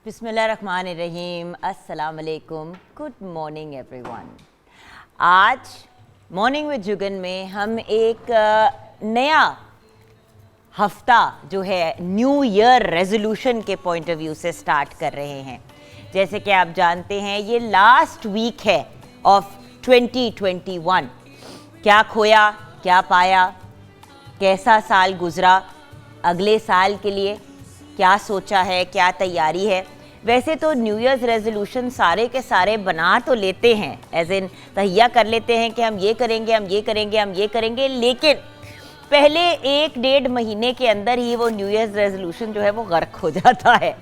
बिस्मिल्लाहिर्रहमानिर्रहीम, अस्सलाम वालेकुम, गुड मॉर्निंग एवरीवन। आज मॉर्निंग विद जुगन में हम एक नया हफ्ता जो है न्यू ईयर रेजोल्यूशन के पॉइंट ऑफ व्यू से स्टार्ट कर रहे हैं। जैसे कि आप जानते हैं ये लास्ट वीक है ऑफ 2021। क्या खोया, क्या पाया, कैसा साल गुजरा, अगले साल के लिए क्या सोचा है, क्या तैयारी है। वैसे तो न्यू ईयर्स रेजोल्यूशन सारे के सारे बना तो लेते हैं, एज इन तहिया कर लेते हैं कि हम ये करेंगे, हम ये करेंगे, हम ये करेंगे, लेकिन पहले 1-1.5 महीने के अंदर ही वो न्यू ईयर्स रेजोल्यूशन जो है वो गर्क हो जाता है।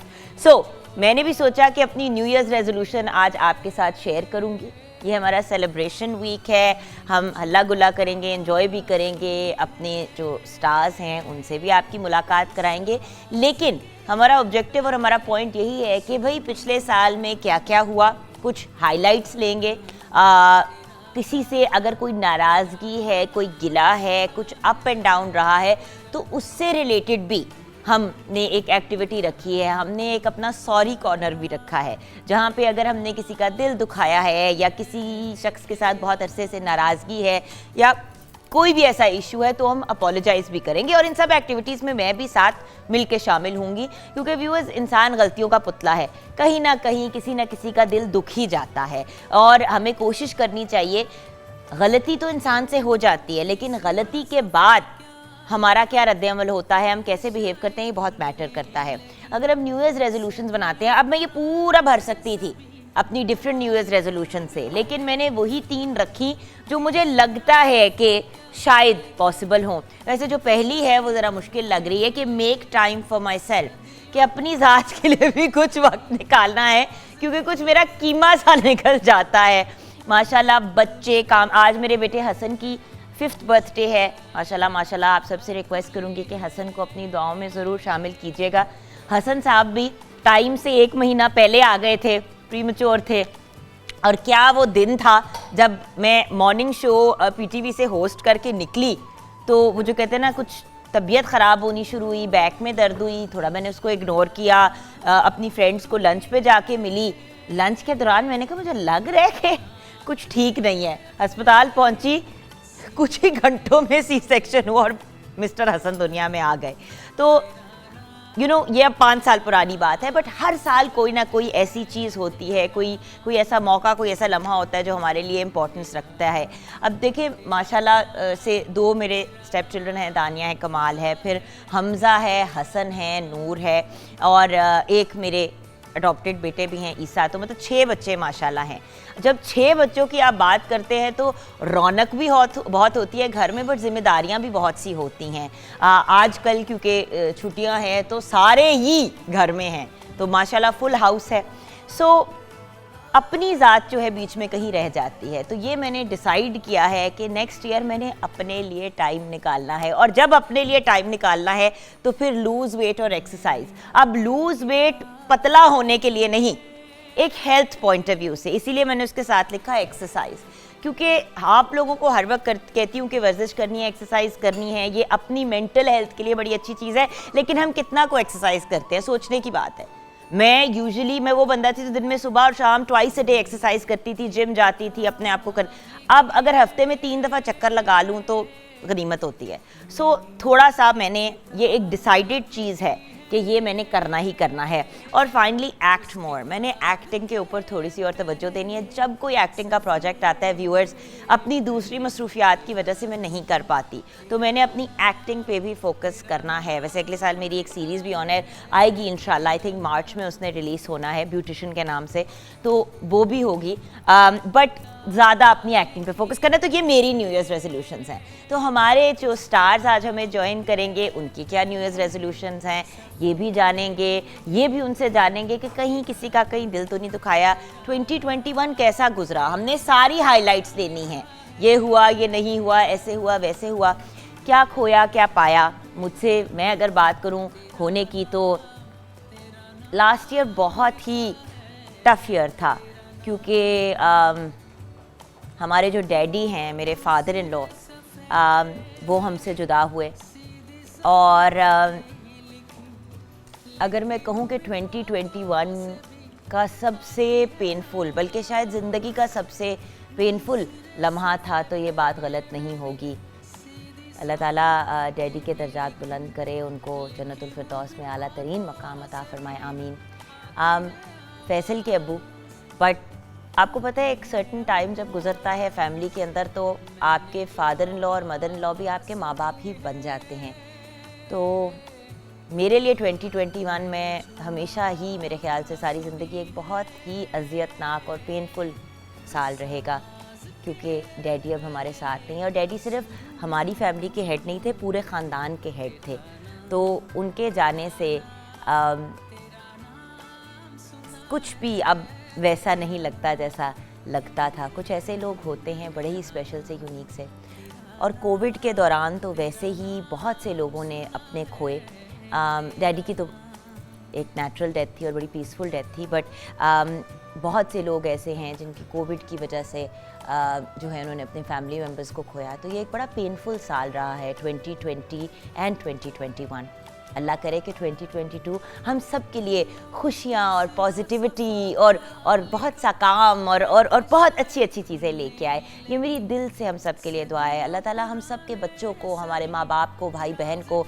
मैंने भी सोचा कि अपनी न्यू ईयर्स रेजोल्यूशन आज आपके साथ शेयर करूंगी। ये हमारा सेलिब्रेशन वीक है, हम हल्ला गुल्ला करेंगे, एंजॉय भी करेंगे, अपने जो स्टार्स हैं उनसे भी आपकी मुलाकात कराएंगे। लेकिन हमारा ऑब्जेक्टिव और हमारा पॉइंट यही है कि भाई पिछले साल में क्या क्या हुआ, कुछ हाइलाइट्स लेंगे। किसी से अगर कोई नाराज़गी है, कोई गिला है, कुछ अप एंड डाउन रहा है, तो उससे रिलेटेड भी हमने एक एक्टिविटी रखी है। हमने एक अपना सॉरी कॉर्नर भी रखा है, जहाँ पे अगर हमने किसी का दिल दुखाया है या किसी शख्स के साथ बहुत अरसे से नाराज़गी है या कोई भी ऐसा इशू है तो हम अपोलोजाइज़ भी करेंगे। और इन सब एक्टिविटीज़ में मैं भी साथ मिल के शामिल होंगी, क्योंकि व्यूअर्स, इंसान गलतियों का पुतला है। कहीं ना कहीं किसी ना किसी का दिल दुख ही जाता है और हमें कोशिश करनी चाहिए। गलती तो इंसान से हो जाती है, लेकिन गलती के बाद हमारा क्या रद्द-ए-अमल होता है, हम कैसे बिहेव करते हैं, ये बहुत मैटर करता है। अगर हम न्यू ईयर्स रेजोल्यूशंस बनाते हैं, अब मैं ये पूरा भर सकती थी अपनी डिफरेंट न्यू ईयर्स रेजोल्यूशन से, लेकिन मैंने वही 3 रखी जो मुझे लगता है कि शायद पॉसिबल हो। वैसे जो पहली है वो ज़रा मुश्किल लग रही है कि make time for my self, कि अपनी ज़ात के लिए भी कुछ वक्त निकालना है, क्योंकि कुछ मेरा कीमा सा निकल जाता है। माशाल्लाह बच्चे काम, आज मेरे बेटे हसन की 5th बर्थडे है। माशाल्लाह माशाल्लाह, आप सबसे रिक्वेस्ट करूंगी कि हसन को अपनी दुआओं में ज़रूर शामिल कीजिएगा। हसन साहब भी टाइम से 1 महीना पहले आ गए थे, प्रीमेच्योर थे। और क्या वो दिन था जब मैं मॉर्निंग शो पीटीवी से होस्ट करके निकली, तो वो जो कहते हैं ना, कुछ तबीयत ख़राब होनी शुरू हुई, बैक में दर्द हुई, थोड़ा मैंने उसको इग्नोर किया। अपनी फ्रेंड्स को लंच पे जाके मिली। लंच के दौरान मैंने कहा मुझे लग रहा है कि कुछ ठीक नहीं है। अस्पताल पहुँची, कुछ ही घंटों में सी सेक्शन हुआ और मिस्टर हसन दुनिया में आ गए। तो ये अब 5 साल पुरानी बात है, बट हर साल कोई ना कोई ऐसी चीज़ होती है, कोई ऐसा मौका, कोई ऐसा लम्हा होता है जो हमारे लिए इम्पोर्टेंस रखता है। अब देखिए माशाल्लाह से 2 मेरे स्टेप चिल्ड्रन हैं, दानिया है, कमाल है, फिर हमज़ा है, हसन है, नूर है, और एक मेरे अडॉप्टेड बेटे भी हैं, ईसा। तो मतलब 6 बच्चे माशाल्लाह हैं। जब 6 बच्चों की आप बात करते हैं तो रौनक भी बहुत होती है घर में, बट जिम्मेदारियां भी बहुत सी होती हैं। आजकल क्योंकि छुट्टियां हैं तो सारे ही घर में हैं, तो माशाल्लाह फुल हाउस है। अपनी ज़ात जो है बीच में कहीं रह जाती है। तो ये मैंने डिसाइड किया है कि नेक्स्ट ईयर मैंने अपने लिए टाइम निकालना है, और जब अपने लिए टाइम निकालना है तो फिर लूज़ वेट और एक्सरसाइज। अब लूज़ वेट पतला होने के लिए नहीं, एक हेल्थ पॉइंट ऑफ व्यू से, इसीलिए मैंने उसके साथ लिखा एक्सरसाइज। क्योंकि आप लोगों को हर वक्त कहती हूँ कि वर्जिश करनी है, एक्सरसाइज करनी है, ये अपनी मेंटल हेल्थ के लिए बड़ी अच्छी चीज़ है, लेकिन हम कितना को एक्सरसाइज करते हैं, सोचने की बात है। मैं वो बंदा थी जो दिन में सुबह और शाम ट्वाइस अ डे एक्सरसाइज करती थी, जिम जाती थी, अपने आप को अब अगर हफ्ते में 3 दफ़ा चक्कर लगा लूँ तो गनीमत होती है। थोड़ा सा मैंने ये एक डिसाइडेड चीज़ है कि ये मैंने करना ही करना है। और फाइनली एक्ट मोर, मैंने एक्टिंग के ऊपर थोड़ी सी और तवज्जो देनी है। जब कोई एक्टिंग का प्रोजेक्ट आता है व्यूअर्स, अपनी दूसरी मसरूफियात की वजह से मैं नहीं कर पाती, तो मैंने अपनी एक्टिंग पे भी फोकस करना है। वैसे अगले साल मेरी एक सीरीज़ भी ऑन एयर आएगी इंशाल्लाह, आई थिंक मार्च में उसने रिलीज़ होना है, ब्यूटिशियन के नाम से, तो वो भी होगी। बट ज़्यादा अपनी एक्टिंग पे फोकस करना है। तो ये मेरी न्यू ईयर्स रेजोल्यूशंस हैं। तो हमारे जो स्टार्स आज हमें ज्वाइन करेंगे, उनकी क्या न्यू ईयर्स रेजोल्यूशंस हैं ये भी जानेंगे। ये भी उनसे जानेंगे कि कहीं किसी का कहीं दिल तो नहीं दुखाया, 2021 कैसा गुजरा। हमने सारी हाइलाइट्स लेनी है, ये हुआ, ये नहीं हुआ, ऐसे हुआ, वैसे हुआ, क्या खोया, क्या पाया। मुझसे मैं अगर बात करूं खोने की, तो लास्ट ईयर बहुत ही टफ ईयर था, क्योंकि हमारे जो डैडी हैं, मेरे फादर इन लॉ, वो हमसे जुदा हुए। और अगर मैं कहूँ कि 2021 का सबसे पेनफुल, बल्कि शायद ज़िंदगी का सबसे पेनफुल लम्हा था, तो ये बात गलत नहीं होगी। अल्लाह ताला डैडी के दर्जात बुलंद करे, उनको जन्नतुल फिरदौस में आला तरीन मकाम अता फरमाए, आमीन। फैसल के अबू, बट आपको पता है एक सर्टन टाइम जब गुजरता है फैमिली के अंदर, तो आपके फादर इन लॉ और मदर इन लॉ भी आपके माँ बाप ही बन जाते हैं। तो मेरे लिए 2021 में हमेशा ही, मेरे ख्याल से सारी ज़िंदगी, एक बहुत ही अज़ियतनाक और पेनफुल साल रहेगा, क्योंकि डैडी अब हमारे साथ नहीं है। और डैडी सिर्फ हमारी फैमिली के हेड नहीं थे, पूरे ख़ानदान के हेड थे। तो उनके जाने से कुछ भी अब वैसा नहीं लगता जैसा लगता था। कुछ ऐसे लोग होते हैं बड़े ही स्पेशल से, यूनिक से, और कोविड के दौरान तो वैसे ही बहुत से लोगों ने अपने खोए। डैडी की तो एक नेचुरल डेथ थी और बड़ी पीसफुल डेथ थी, बट बहुत से लोग ऐसे हैं जिनकी कोविड की वजह से जो है उन्होंने अपने फैमिली मेम्बर्स को खोया। तो ये एक बड़ा पेनफुल साल रहा है 2020 एंड 2021। अल्लाह करे कि 2022 हम सब के लिए खुशियाँ और पॉजिटिविटी और बहुत सा काम और बहुत अच्छी अच्छी चीज़ें लेके आए। ये मेरी दिल से हम सब के लिए दुआ है। अल्लाह ताला हम सब के बच्चों को, हमारे माँ बाप को, भाई बहन को,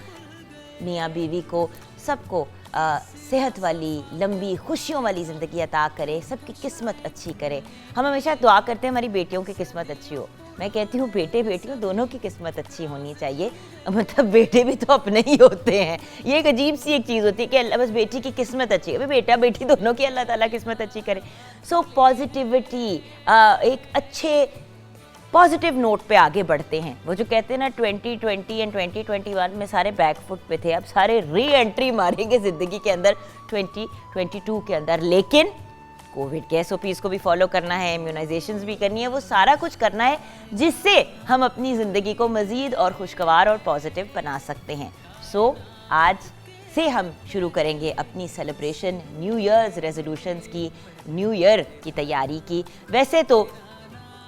मियाँ बीवी को, सबको सेहत वाली, लंबी, खुशियों वाली ज़िंदगी अता करे, सबकी किस्मत अच्छी करे। हम हमेशा दुआ करते हैं हमारी बेटियों की किस्मत अच्छी हो। मैं कहती हूँ बेटे बेटियों दोनों की किस्मत अच्छी होनी चाहिए। मतलब बेटे भी तो अपने ही होते हैं। ये एक अजीब सी एक चीज़ होती है कि अल्लाह बस बेटी की किस्मत अच्छी है, अभी बेटा बेटी दोनों की अल्लाह ताला किस्मत अच्छी करे। सो पॉजिटिविटी, एक अच्छे पॉजिटिव नोट पे आगे बढ़ते हैं। वो जो कहते हैं ना 2020 एंड 2021 में सारे बैक फुट पे थे, अब सारे री एंट्री मारेंगे ज़िंदगी के अंदर 2022 के अंदर। लेकिन कोविड के SOPs को भी फॉलो करना है, इम्यूनाइजेशंस भी करनी है, वो सारा कुछ करना है जिससे हम अपनी ज़िंदगी को मज़ीद और खुशगवार और पॉजिटिव बना सकते हैं। सो आज से हम शुरू करेंगे अपनी सेलिब्रेशन, न्यू ईयर्स रेजोल्यूशंस की, न्यू ईयर की तैयारी की। वैसे तो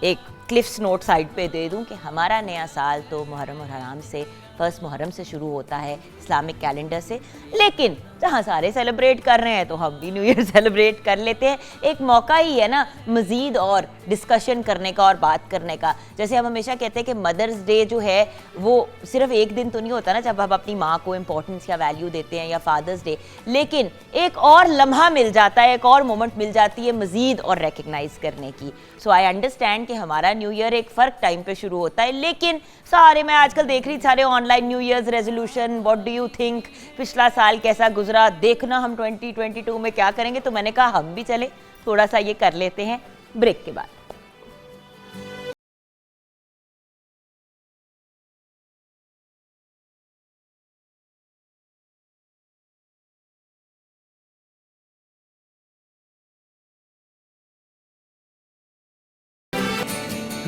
एक क्लिफ्स नोट साइड पे दे दूं कि हमारा नया साल तो मुहर्रम और हराम से, 1 मुहर्रम से शुरू होता है इस्लामिक कैलेंडर से, लेकिन जहाँ सारे सेलिब्रेट कर रहे हैं तो हम भी न्यू ईयर सेलिब्रेट कर लेते हैं। एक मौका ही है ना मज़ीद और डिस्कशन करने का और बात करने का। जैसे हम हमेशा कहते हैं कि मदर्स डे जो है वो सिर्फ एक दिन तो नहीं होता ना जब हम अपनी माँ को इम्पोर्टेंस या वैल्यू देते हैं, या फादर्स डे, लेकिन एक और लम्हा मिल जाता है, एक और मोमेंट मिल जाती है मज़ीद और रिकग्नाइज़ करने की। सो आई अंडरस्टैंड कि हमारा न्यू ईयर एक फ़र्क टाइम पे शुरू होता है, लेकिन सारे, मैं आजकल देख रही सारे online new years resolution, what do you think, पिछला साल कैसा गुजरा, देखना हम 2022 में क्या करेंगे। तो मैंने कहा हम भी चले, थोड़ा सा ये कर लेते हैं ब्रेक के बाद।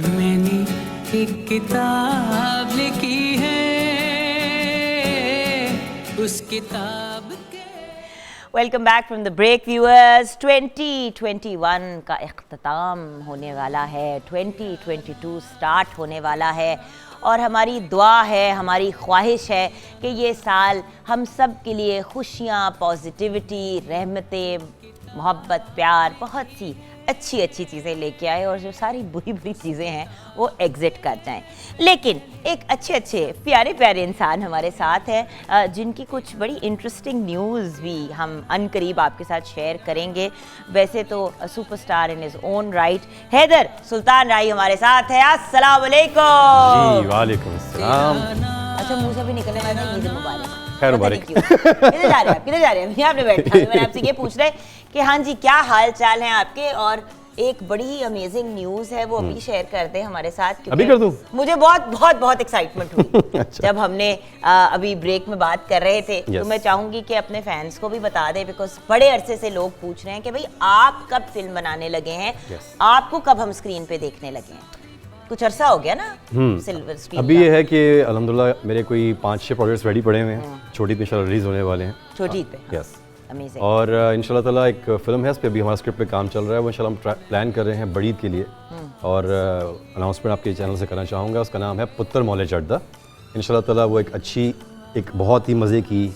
मैंने एक किताब लिखी है, उस किताब के। Welcome back from the break viewers. 2021 का इख्तिताम होने वाला है, 2022 स्टार्ट होने वाला है, और हमारी दुआ है, हमारी ख्वाहिश है कि ये साल हम सब के लिए खुशियाँ, पॉजिटिविटी, रहमतें, मोहब्बत, प्यार, बहुत सी अच्छी अच्छी चीज़ें लेके आए, और जो सारी बुरी बुरी चीज़ें हैं वो एग्ज़िट कर जाएं। लेकिन एक अच्छे अच्छे प्यारे प्यारे इंसान हमारे साथ हैं जिनकी कुछ बड़ी इंटरेस्टिंग न्यूज़ भी हम अनकरीब आपके साथ शेयर करेंगे। वैसे तो superstar in his own right Haider Sultan Rai हमारे साथ है। अस्सलाम वालेकुम। जी वालेकुम अस्सलाम। अच्छा, मुंह से भी निकलने वाला है, ईद मुबारक। खैर मुबारक। किधर जा रहे हैं आप, किधर जा रहे हैं? यहाँ पे बैठा हूं। मैंने आपसे ये पूछ रहे कि हाँ जी क्या हाल चाल है आपके, और एक बड़ी ही अमेजिंग न्यूज़ है वो अभी शेयर कर दे हमारे साथ। अभी कर दूं? मुझे बहुत बहुत बहुत एक्साइटमेंट हुई अच्छा। जब हमने अभी ब्रेक में बात कर रहे थे। तो Yes. मैं चाहूंगी कि अपने फैंस को भी बता दे, बिकॉज बड़े अरसे से लोग पूछ रहे हैं कि भाई आप कब फिल्म बनाने लगे हैं, Yes. आपको कब हम स्क्रीन पे देखने लगे हैं। कुछ अरसा हो गया ना सिल्वर स्क्रीन अभी ये है कि अल्हम्दुलिल्लाह मेरे कोई 5-6 प्रोजेक्ट्स रेडी पड़े हुए हैं, छोटी पे इंशाल्लाह रिलीज होने वाले हैं। छोटी पे यस। अमेजिंग। और इंशाल्लाह ताला एक फिल्म है, इस पे अभी हमारा स्क्रिप्ट पे काम चल रहा है, वो इंशाल्लाह हम प्लान कर रहे हैं बड़ी ईद के लिए, और अनाउंसमेंट आपके चैनल से करना चाहूँगा। उसका नाम है पुत्र मौले चढ़दा। इंशाल्लाह ताला वो एक अच्छी, एक बहुत ही मज़े की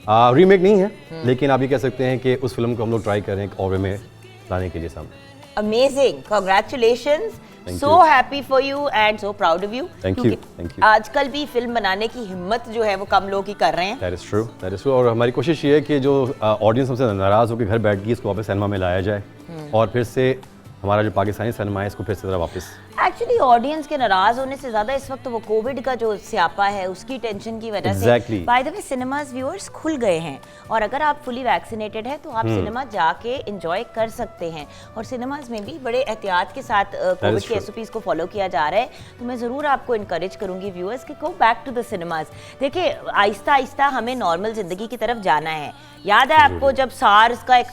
रीमेक नहीं है, लेकिन आप ये कह सकते हैं कि उस फिल्म को हम लोग ट्राई करें एक और वे में लाने के लिए सामने। Amazing, congratulations, Thank so you. happy for you and so proud of you. Thank you, क्योंकि thank you. आजकल भी फिल्म बनाने की हिम्मत जो है वो कम लोग ही कर रहे हैं। That is true। और हमारी कोशिश ये है कि जो ऑडियंस हमसे नाराज़ होकर घर बैठ गई इसको वापस सिनेमा में लाया जाए और फिर से हमारा जो पाकिस्तानी सिनेमा है इसको फिर से ज़रा वापस। एक्चुअली ऑडियंस के नाराज होने से ज्यादा इस वक्त वो कोविड का जो स्यापा है उसकी टेंशन की वजह Exactly. से by the way cinemas viewers खुल गए हैं और अगर आप फुली वैक्सीनेटेड हैं तो आप सिनेमा जाके एंजॉय कर सकते हैं और सिनेमाज में भी बड़े एहतियात के साथ कोविड के एसओपीज को फॉलो किया जा रहा है। तो मैं ज़रूर आपको इनकरेज करूंगी व्यूअर्स कि go back to the cinemas. देखिए आहिस्ता आहिस्ता हमें नॉर्मल जिंदगी की तरफ जाना है। याद है आपको जब सार्स का एक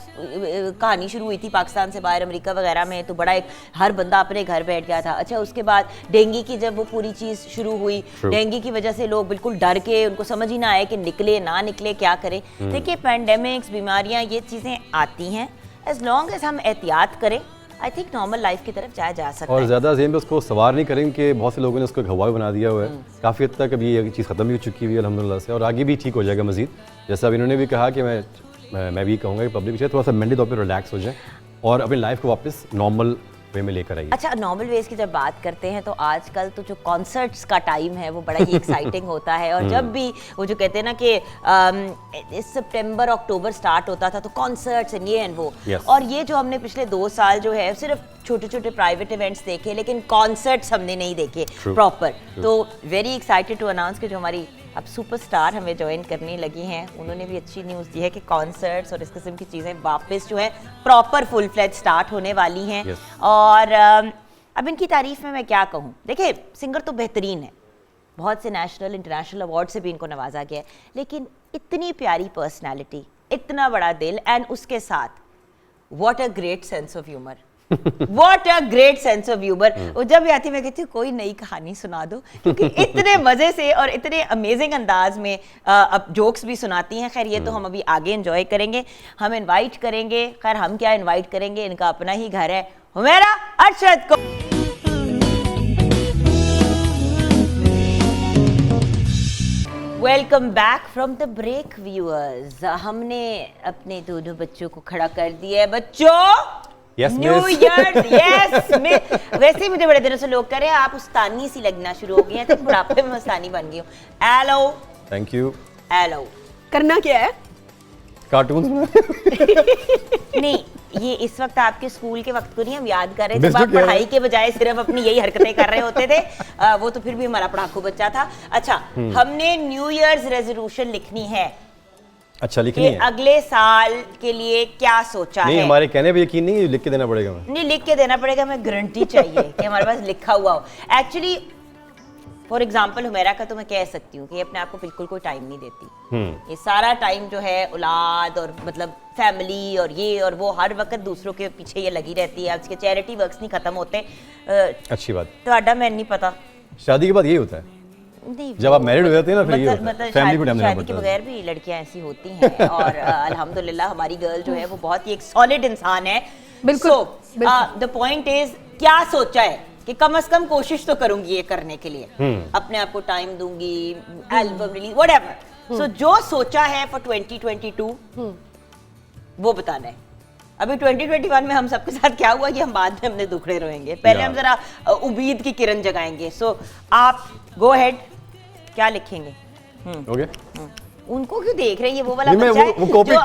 कहानी शुरू हुई थी पाकिस्तान से बाहर अमेरिका वगैरह में, तो बड़ा एक हर बंदा अपने घर बैठ गया था। अच्छा उसके बाद डेंगू की जब वो पूरी चीज़ शुरू हुई, डेंगू की वजह से लोग बिल्कुल डर के, उनको समझ ही ना आए कि निकले ना निकले क्या करें। देखिए पैंडेमिक्स, बीमारियां, ये चीज़ें आती हैं, एज लॉन्ग एज हम एहतियात करें आई थिंक नॉर्मल लाइफ की तरफ जाया जा सकता है। और ज़्यादा जेम पे उसको सवार नहीं करें कि बहुत से लोगों ने उसको एक हवा बना दिया हुआ है। काफ़ी हद तक अभी ये चीज़ ख़त्म भी हो चुकी हुई है अल्हम्दुलिल्लाह से, और आगे भी ठीक हो जाएगा मज़ीद। जैसा अब इन्होंने भी कहा कि मैं भी कहूँगा कि पब्लिक जो थोड़ा सा मेंटली तौर पर रिलैक्स हो जाए और अपनी लाइफ को वापस नॉर्मल वे में लेकर आइए। अच्छा नॉर्मल वेज की जब बात करते हैं तो आजकल तो जो कॉन्सर्ट्स का टाइम है वो बड़ा ही एक्साइटिंग होता है और जब भी वो जो कहते हैं ना कि सितंबर अक्टूबर स्टार्ट होता था तो कॉन्सर्ट्स एंड ये एंड वो और ये जो हमने पिछले 2 साल जो है सिर्फ छोटे छोटे प्राइवेट इवेंट्स देखे लेकिन कॉन्सर्ट्स हमने नहीं देखे प्रॉपर। तो वेरी एक्साइटेड टू अनाउंस कि जो हमारी अब सुपरस्टार हमें ज्वाइन करने लगी हैं उन्होंने भी अच्छी न्यूज़ दी है कि कॉन्सर्ट्स और इस किस्म की चीज़ें वापस जो है प्रॉपर फुल फ्लेज स्टार्ट होने वाली हैं। और अब इनकी तारीफ में मैं क्या कहूँ, देखिए सिंगर तो बेहतरीन है, बहुत से नेशनल इंटरनेशनल अवार्ड से भी इनको नवाजा गया है, लेकिन इतनी प्यारी पर्सनैलिटी, इतना बड़ा दिल एंड उसके साथ what a great sense of humour. What a great sense of humor। और जब भी आती मैं कहती हूँ कोई नई कहानी सुना दो, क्योंकि इतने मज़े से और इतने अमेजिंग अंदाज में अब जोक्स भी सुनाती हैं। खैर ये तो हम अभी आगे एंजॉय करेंगे, हम इनवाइट करेंगे, खैर हम क्या इनवाइट करेंगे, इनका अपना ही घर है, हुमैरा अरशद को। Welcome back from the break viewers. हमने अपने दोनों बच्चों को खड़ा कर दिया है। बच्चों न्यू ईयर यस वैसे ही मुझे बड़े दिनों से लोग कह रहे हैं आप उस्तानी सी लगना शुरू हो गई हैं, तो बुढ़ापे में उस्तानी बन गई हूँ। Hello thank you. हेलो करना क्या है? कार्टून्स नहीं ये इस वक्त आपके स्कूल के वक्त को नहीं हम याद कर रहे थे, जब आप पढ़ाई के बजाय सिर्फ अपनी यही हरकतें कर रहे होते थे। वो तो फिर भी हमारा पढ़ाकू बच्चा था। अच्छा हमने न्यू ईयर्स रेजोल्यूशन लिखनी है। अच्छा लिखनी है अगले साल के लिए क्या सोचा नहीं, है? हमारे कहने पे यकीन नहीं, लिख के देना पड़ेगा। नहीं लिख के देना पड़ेगा, मैं गारंटी चाहिए कि हमारे पास लिखा हुआ हो। एक्चुअली फॉर एग्जाम्पल हुमैरा का तो मैं कह सकती हूँ कि अपने आप को बिल्कुल कोई टाइम नहीं देती। ये सारा टाइम जो है औलाद और मतलब फैमिली और ये और वो, हर वक्त दूसरों के पीछे ये लगी रहती है। उसके चैरिटी वर्क्स नहीं खत्म होते। अच्छी बात। तो मैं नहीं पता, शादी के बाद यही होता है, नहीं जब आप मैरिड हो जाते हैं ना फिर ये होता है, मतलब फैमिली को टाइम देना शादी के पड़ता है। बगैर भी लड़कियां ऐसी होती हैं और अल्हम्दुलिल्लाह हमारी गर्ल जो है वो बहुत ही एक सॉलिड इंसान है। बिल्कुल, सो द पॉइंट इज क्या सोचा है कि कम से कम कोशिश तो करूंगी ये करने के लिए, अपने आप को टाइम दूंगी, एल्बम रिलीज व्हाटएवर। सो जो सोचा है फॉर 2022 वो बताना है। अभी 2021 में हम सबके साथ क्या हुआ ये हम बाद में हमने दुखड़े रोएंगे, पहले हम जरा उम्मीद की किरण जगाएंगे। सो आप गो हेड, क्या लिखेंगे? ओके उनको क्यों देख रहे हैं, ये वो वाला नहीं, मैं बच्चा है वो कॉपी- जो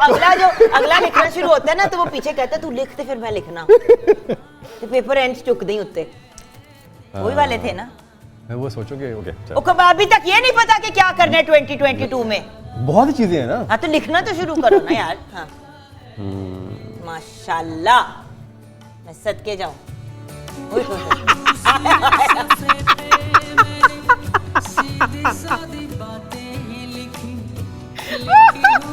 अगला लिखना शुरू होता है ना तो वो पीछे कहता है तू लिखते फिर मैं लिखना तो पेपर एंड चुक दी उत्ते, वही वाले थे ना। मैं वो सोचोगे ओके ओके अभी तक ये नहीं पता कि क्या करना है 2022 में। बहुत ही चीजें हैं ना। हाँ तो लिखना तो शुरू करो ना यार। हाँ माशाल्लाह, मैं सदके जाऊं।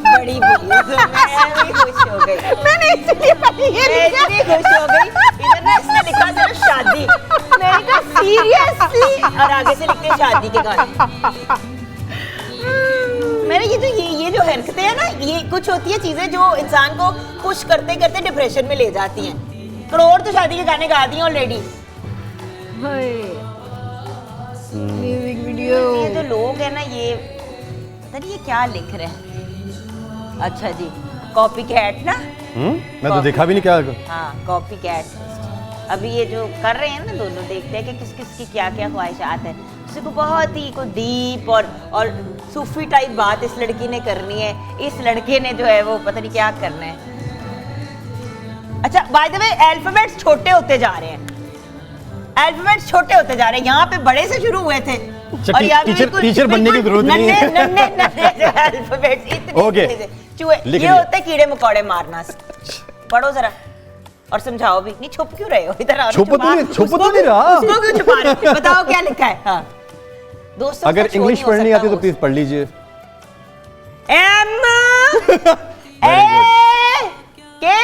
बड़ी मैं भी खुश हो गई, मैंने इसलिए मैं खुश हो गई। इधर ना इसने लिखा था शादी, मैंने कहा सीरियसली, और आगे से लिखते शादी के गाने। मैंने ये जो हरकतें हैं ना, ये कुछ होती है चीजें जो इंसान को पुश करते करते डिप्रेशन में ले जाती हैं। करोड़ तो शादी के गाने गा दिए ऑलरेडी। Music video. ये जो लोग हैं ना, ये पता नहीं ये क्या लिख रहे हैं। अच्छा जी, कॉपी कैट ना। मैं तो देखा भी नहीं क्या। हाँ, कॉपी कैट। अभी ये जो कर रहे हैं ना दोनों, देखते हैं कि किस किस की क्या क्या ख्वाहिशात है। किसी को बहुत ही को डीप और सूफी टाइप बात इस लड़की ने करनी है, इस लड़के ने जो है वो पता नहीं क्या करना है। अच्छा, बाय द वे अल्फाबेट्स छोटे होते जा रहे हैं, अल्फाबेट्स छोटे होते जा रहे हैं। यहाँ पे बड़े से शुरू हुए थे और यहाँ पे टीचर बनने की जरूरत नहीं है। नन्हे अल्फाबेट्स इतने ओके, चूहे। लिख ये लिया। होता है कीड़े मकोड़े मारना। पढ़ो जरा और समझाओ भी। नहीं, छुप क्यों रहे हो? इधर आओ। छुप तो नहीं रहा। उसको क्यों छुपा रहे हो? बताओ क्या लिखा है। हाँ, दोस्तों अगर इंग्लिश पढ़नी आती तो प्लीज पढ़ लीजिए। एम ए के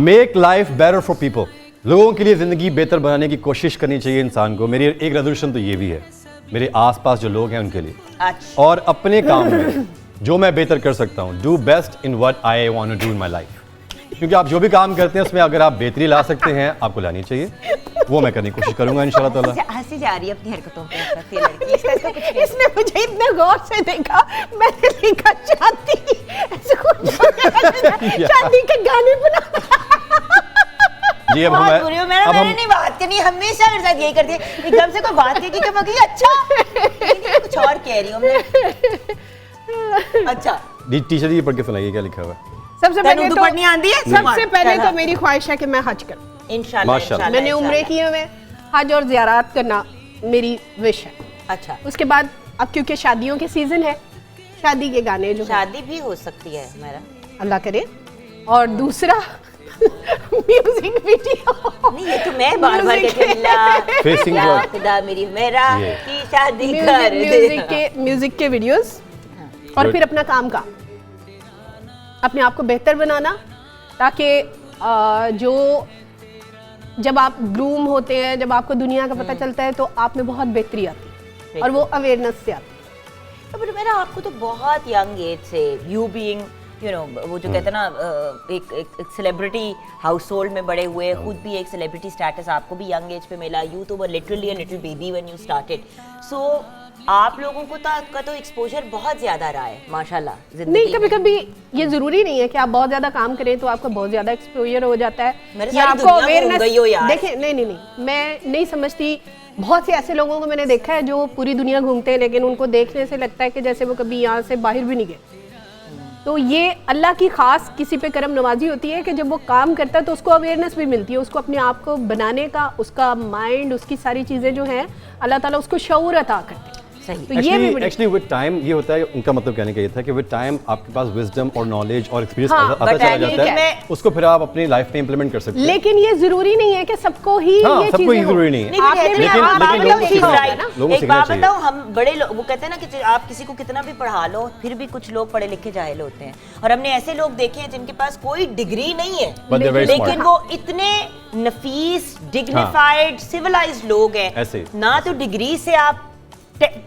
make life better for people. लोगों के लिए जिंदगी बेहतर बनाने की कोशिश करनी चाहिए इंसान को। मेरी एक रेजोल्यूशन तो ये भी है, मेरे आसपास जो लोग हैं उनके लिए। अच्छा, और अपने काम में जो मैं बेहतर कर सकता हूँ, do best in what I want to do in my life. क्योंकि आप जो भी काम करते हैं उसमें अगर आप बेहतरी ला सकते हैं, आपको लानी चाहिए। वो मैं करने की कोशिश करूंगा इंशाल्लाह ताला। हंसी जा रही है अपनी हरकतों पे इस वक्त ये लड़की। इसका कुछ नहीं। इसने मुझे इतने गौर से देखा, मैंने लिखा शादी, ऐसे कुछ शादी के गाने बना। जी अब बहुत बुरी हो। मैंने नहीं बात करनी, हमेशा मेरे साथ यही करती है। एकदम से कोई बात कहेगी कि मैं कही अच्छा, कुछ और कह रही हूँ मैं। अच्छा, टीचर जी पढ़ के सुनाइए क्या लिखा हुआ है। सबसे पहले उर्दू तो पढ़नी आती है? सबसे पहले तो मेरी ख्वाहिश है कि मैं हज करूं। इंशाल्लाह, माशाल्लाह। इंशाल्लाह, मैंने उम्रे इंशाल्लाह। किए हुए, हज और ज़ियारत करना मेरी विश है। अच्छा, उसके बाद अब क्योंकि शादियों के सीजन है, शादी के गाने जो हैं, शादी भी हो सकती है मेरा। अल्लाह करे। और दूसरा म्यूजिक वीडियो। नहीं, ये तो मैं बार बार Music कहती हूँ, Facing या God। खुदा मेरी मेरा ये। की शादी कर दे। म्यूजिक के वीडियोस और फिर अपना काम का, अपने आप को बेहतर बनाना, ताकि जो जब आप ग्रूम होते हैं, जब आपको दुनिया का पता चलता है तो आप में बहुत बेहतरी आती है और वो अवेयरनेस से आती है। तो मेरा आपको तो बहुत यंग एज से यू बीइंग वो जो कहते हैं ना, एक सेलिब्रिटी हाउस होल्ड में बड़े हुए, खुद भी एक सेलिब्रिटी स्टेटस आपको भी यंग एज पे मिला। यू तो were literally a little baby when you started. So आप लोगों को का तो एक्सपोजर बहुत ज्यादा रहा है माशाल्लाह जिंदगी नहीं, कभी में। कभी ये जरूरी नहीं है कि आप बहुत ज्यादा काम करें तो आपका बहुत ज्यादा एक्सपोजर हो जाता है मेरे या सारी आपको दुनिया घूम अवेयरनेस। गई हो यार। देखें, नहीं, मैं नहीं समझती। बहुत से ऐसे लोगों को मैंने देखा है जो पूरी दुनिया घूमते हैं, लेकिन उनको देखने से लगता है कि जैसे वो कभी यहाँ से बाहर भी नहीं गए। तो ये अल्लाह की खास किसी पे करम नवाजी होती है कि जब वो काम करता है तो उसको अवेयरनेस भी मिलती है, उसको अपने आप को बनाने का, उसका माइंड, उसकी सारी चीज़ें जो हैं अल्लाह ताला उसको शऊर अता करते हैं। सही। तो ये भी एक्चुअली विद टाइम ये होता है, उनका मतलब कहने का ये था कि विद टाइम आपके पास विजडम और नॉलेज और एक्सपीरियंस हाँ, आता but चला I जाता think है, उसको फिर आप अपनी लाइफ में इंप्लीमेंट कर सकते हैं। लेकिन ये जरूरी नहीं है कि सबको ही हाँ, ये सबको ही चीज़ें हों। जरूरी नहीं है। नहीं, आपने लेकिन भी लेकिन आप लोगों को बताओ, सीखना right। चाहिए। लोगों को एक सीखना बात चाहिए। बताओ, हम बड़े लोग वो कहते हैं ना कि आप किसी को कितना भी पढ़ा लो फिर भी कुछ लोग पढ़े लिखे जाहिल होते हैं। और हमने ऐसे लोग देखे हैं जिनके पास कोई डिग्री नहीं है, But they're very लेकिन smart। वो इतने नफीस, डिग्निफाइड, सिविलाइज्ड लोग हैं। ऐसे। ना तो डिग्री से आप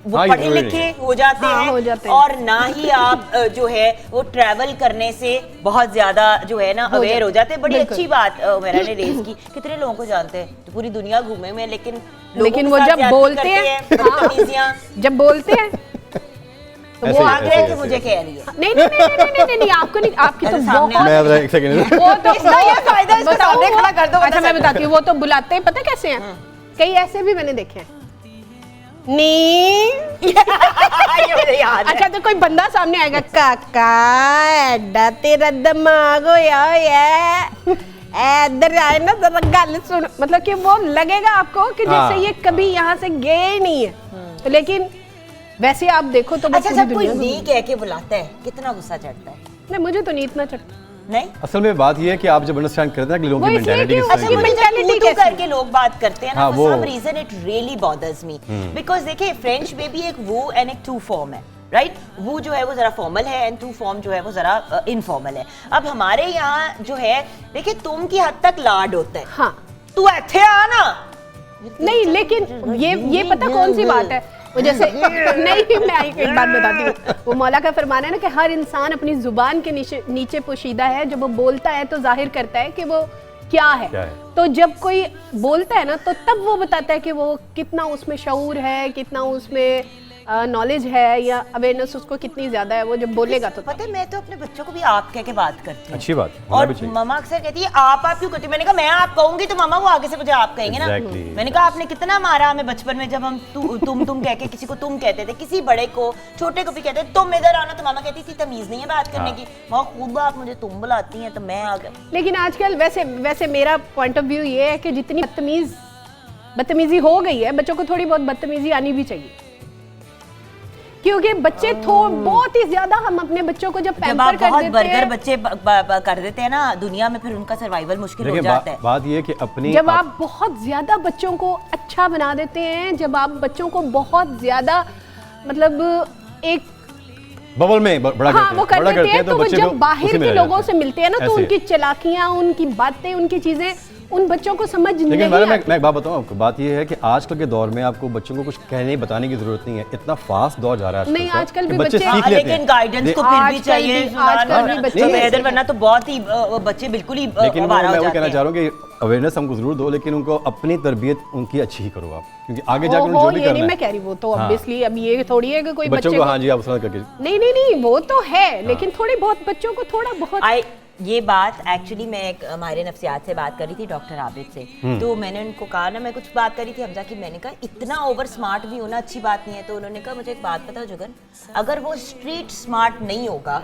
वो हाँ, ये पढ़े जरूरी लिखे नहीं हो जाते हाँ, हैं, हो जाते हैं। और ना ही आप जो है वो ट्रैवल करने से बहुत ज्यादा जो है ना अवेयर हो जाते हैं। बड़ी बिल्कुल। अच्छी बात मेरा ने रेस की। कितने लोगों को जानते हैं जो पूरी दुनिया घूमे में, लेकिन लोगों लेकिन के वो साथ जब ज्यादती बोलते करते हैं, बदतमीजियां। जब बोलते हैं तो ऐसे वो ही, आगे ऐसे ही, कि ऐसे मुझे ही। कह रही है। नहीं, आपको नहीं, आपकी तो ऐसे सामने बहुत मैं एक सेकंड वो तो इसका ये फायदा, इसको बताओ सामने वो- खड़ा कर दो, अच्छा, बता मैं सकते। बताती हूँ। वो तो बुलाते हैं, पता कैसे हैं? कई ऐसे भी मैंने देखे हैं। नी ये मुझे याद है। अच्छा, तो कोई बंदा सामने आएगा, काका एडा तेरा दिमाग होया है, इधर आए ना जरा गल सुन। मतलब कि वो लगेगा आपको कि जैसे हाँ। ये कभी यहाँ से गए ही नहीं है। तो लेकिन वैसे आप देखो तो वो अच्छा, पूरी जब कोई दुनिया नी कह के बुलाता है कितना गुस्सा चढ़ता है? नहीं, मुझे तो नहीं इतना चढ़ता। नहीं, असल में बात ये है कि आप जब अंडरस्टैंड करते हैं कि लोगों वो की इसलिए मेंटालिटी कि किस अच्छा, तरह मुझे की है। जब mentality तू कैसी? करके लोग बात करते हैं ना, हाँ, for वो- some reason it really bothers me because देखिए फ्रेंच में भी एक वो एंड एक टू फॉर्म है, राइट? वो जो है वो जरा फॉर्मल है एंड टू फॉर्म जो है वो जरा इनफॉर्मल है। अब हमारे यहाँ जो है देखिए तुम की हद तक लाड होता है, हाँ, तू ऐथे आ ना। नहीं, लेकिन ये पता कौन सी बात है? वो जैसे नहीं, मैं एक बात बताती हूँ। वो मौला का फरमान है ना कि हर इंसान अपनी जुबान के नीचे पोशीदा है। जब वो बोलता है तो जाहिर करता है कि वो क्या है। तो जब कोई बोलता है ना तो तब वो बताता है कि वो कितना उसमें शऊर है, कितना उसमें नॉलेज है या अवेयरनेस उसको कितनी ज़्यादा है, वो जब बोलेगा तो पता है मैं तो अपने बच्चों को भी आप कह के बात करती हूँ। अच्छी बात, होना और भी चाहिए। मम्मा अक्सर कहती है आप क्यों करती है? मैंने कहा मैं आप कहूंगी तो मम्मा वो आगे से मुझे आप कहेंगे ना। Exactly. मैंने कहा आपने कितना मारा हमें बचपन में, जब हम तुम कह के किसी को तुम कहते थे, किसी बड़े को छोटे को भी कहते थे तुम इधर आना, तो मामा कहती थी तमीज नहीं है बात करने की। माँ खुद आप मुझे तुम बुलाती हैं तो मैं आ गया। लेकिन आजकल वैसे मेरा पॉइंट ऑफ व्यू ये है कि जितनी बदतमीजी हो गई है, बच्चों को थोड़ी बहुत बदतमीजी आनी भी चाहिए, क्योंकि बच्चे बहुत ही ज्यादा, हम अपने बच्चों को जब जब पैम्पर आप कर बहुत देते बर्गर हैं, बच्चे कर देते हैं ना दुनिया में, फिर उनका सर्वाइवल मुश्किल हो देखिए जाता है। बात ये है कि अपनी जब आप बहुत ज्यादा बच्चों को अच्छा बना देते हैं, जब आप बच्चों को बहुत ज्यादा मतलब एक बबल में बड़ा हाँ करते वो हैं, कर बड़ा देते करते हैं, तो वो बच्चे जब को बाहर उसी में के रह लोगों जाते से मिलते हैं ना, तो ऐसे। उनकी चालाकियां, उनकी बातें, उनकी चीजें उन बच्चों को समझ लेकिन नहीं मैडम आती। मैं एक बात बताऊं आपको, बात ये है कि आजकल के दौर में आपको बच्चों को कुछ कहने बताने की जरूरत नहीं है, इतना फास्ट दौर जा रहा है नहीं, का आजकल कि भी बच्चे बच्चे- सीख लेते हैं। लेकिन गाइडेंस तो फिर भी आजकल चाहिए भी- आजकल भी बच्चे बेहतर, ऐसे वरना तो बहुत ही बच्चे बिल्कुल ही लेकिन आवारा हो मैं वो जाते कहना हैं। चाह रहा हूँ कि अवेयरनेस हमको जरूर दो, लेकिन उनको अपनी तरबियत उनकी अच्छी ही करो आप, क्योंकि आगे जाकर उन्हें ओहो, जो भी ये नहीं करना मैं है कह रही, वो तो हाँ। ऑब्वियसली अब ये थोड़ी है कि कोई बच्चों बच्चे को को हाँ जी आप समझ करके नहीं वो तो है, लेकिन थोड़ी बहुत बच्चों को थोड़ा बहुत ये बात एक्चुअली मैं एक हमारे नफ्सियात से बात कर रही थी डॉक्टर आबिद से, तो मैंने उनको कहा ना, मैं कुछ बात कर रही थी हमजा की, मैंने कहा इतना ओवर स्मार्ट भी होना अच्छी बात नहीं है। तो उन्होंने कहा मुझे एक बात बताओ जुगन, अगर वो स्ट्रीट स्मार्ट नहीं होगा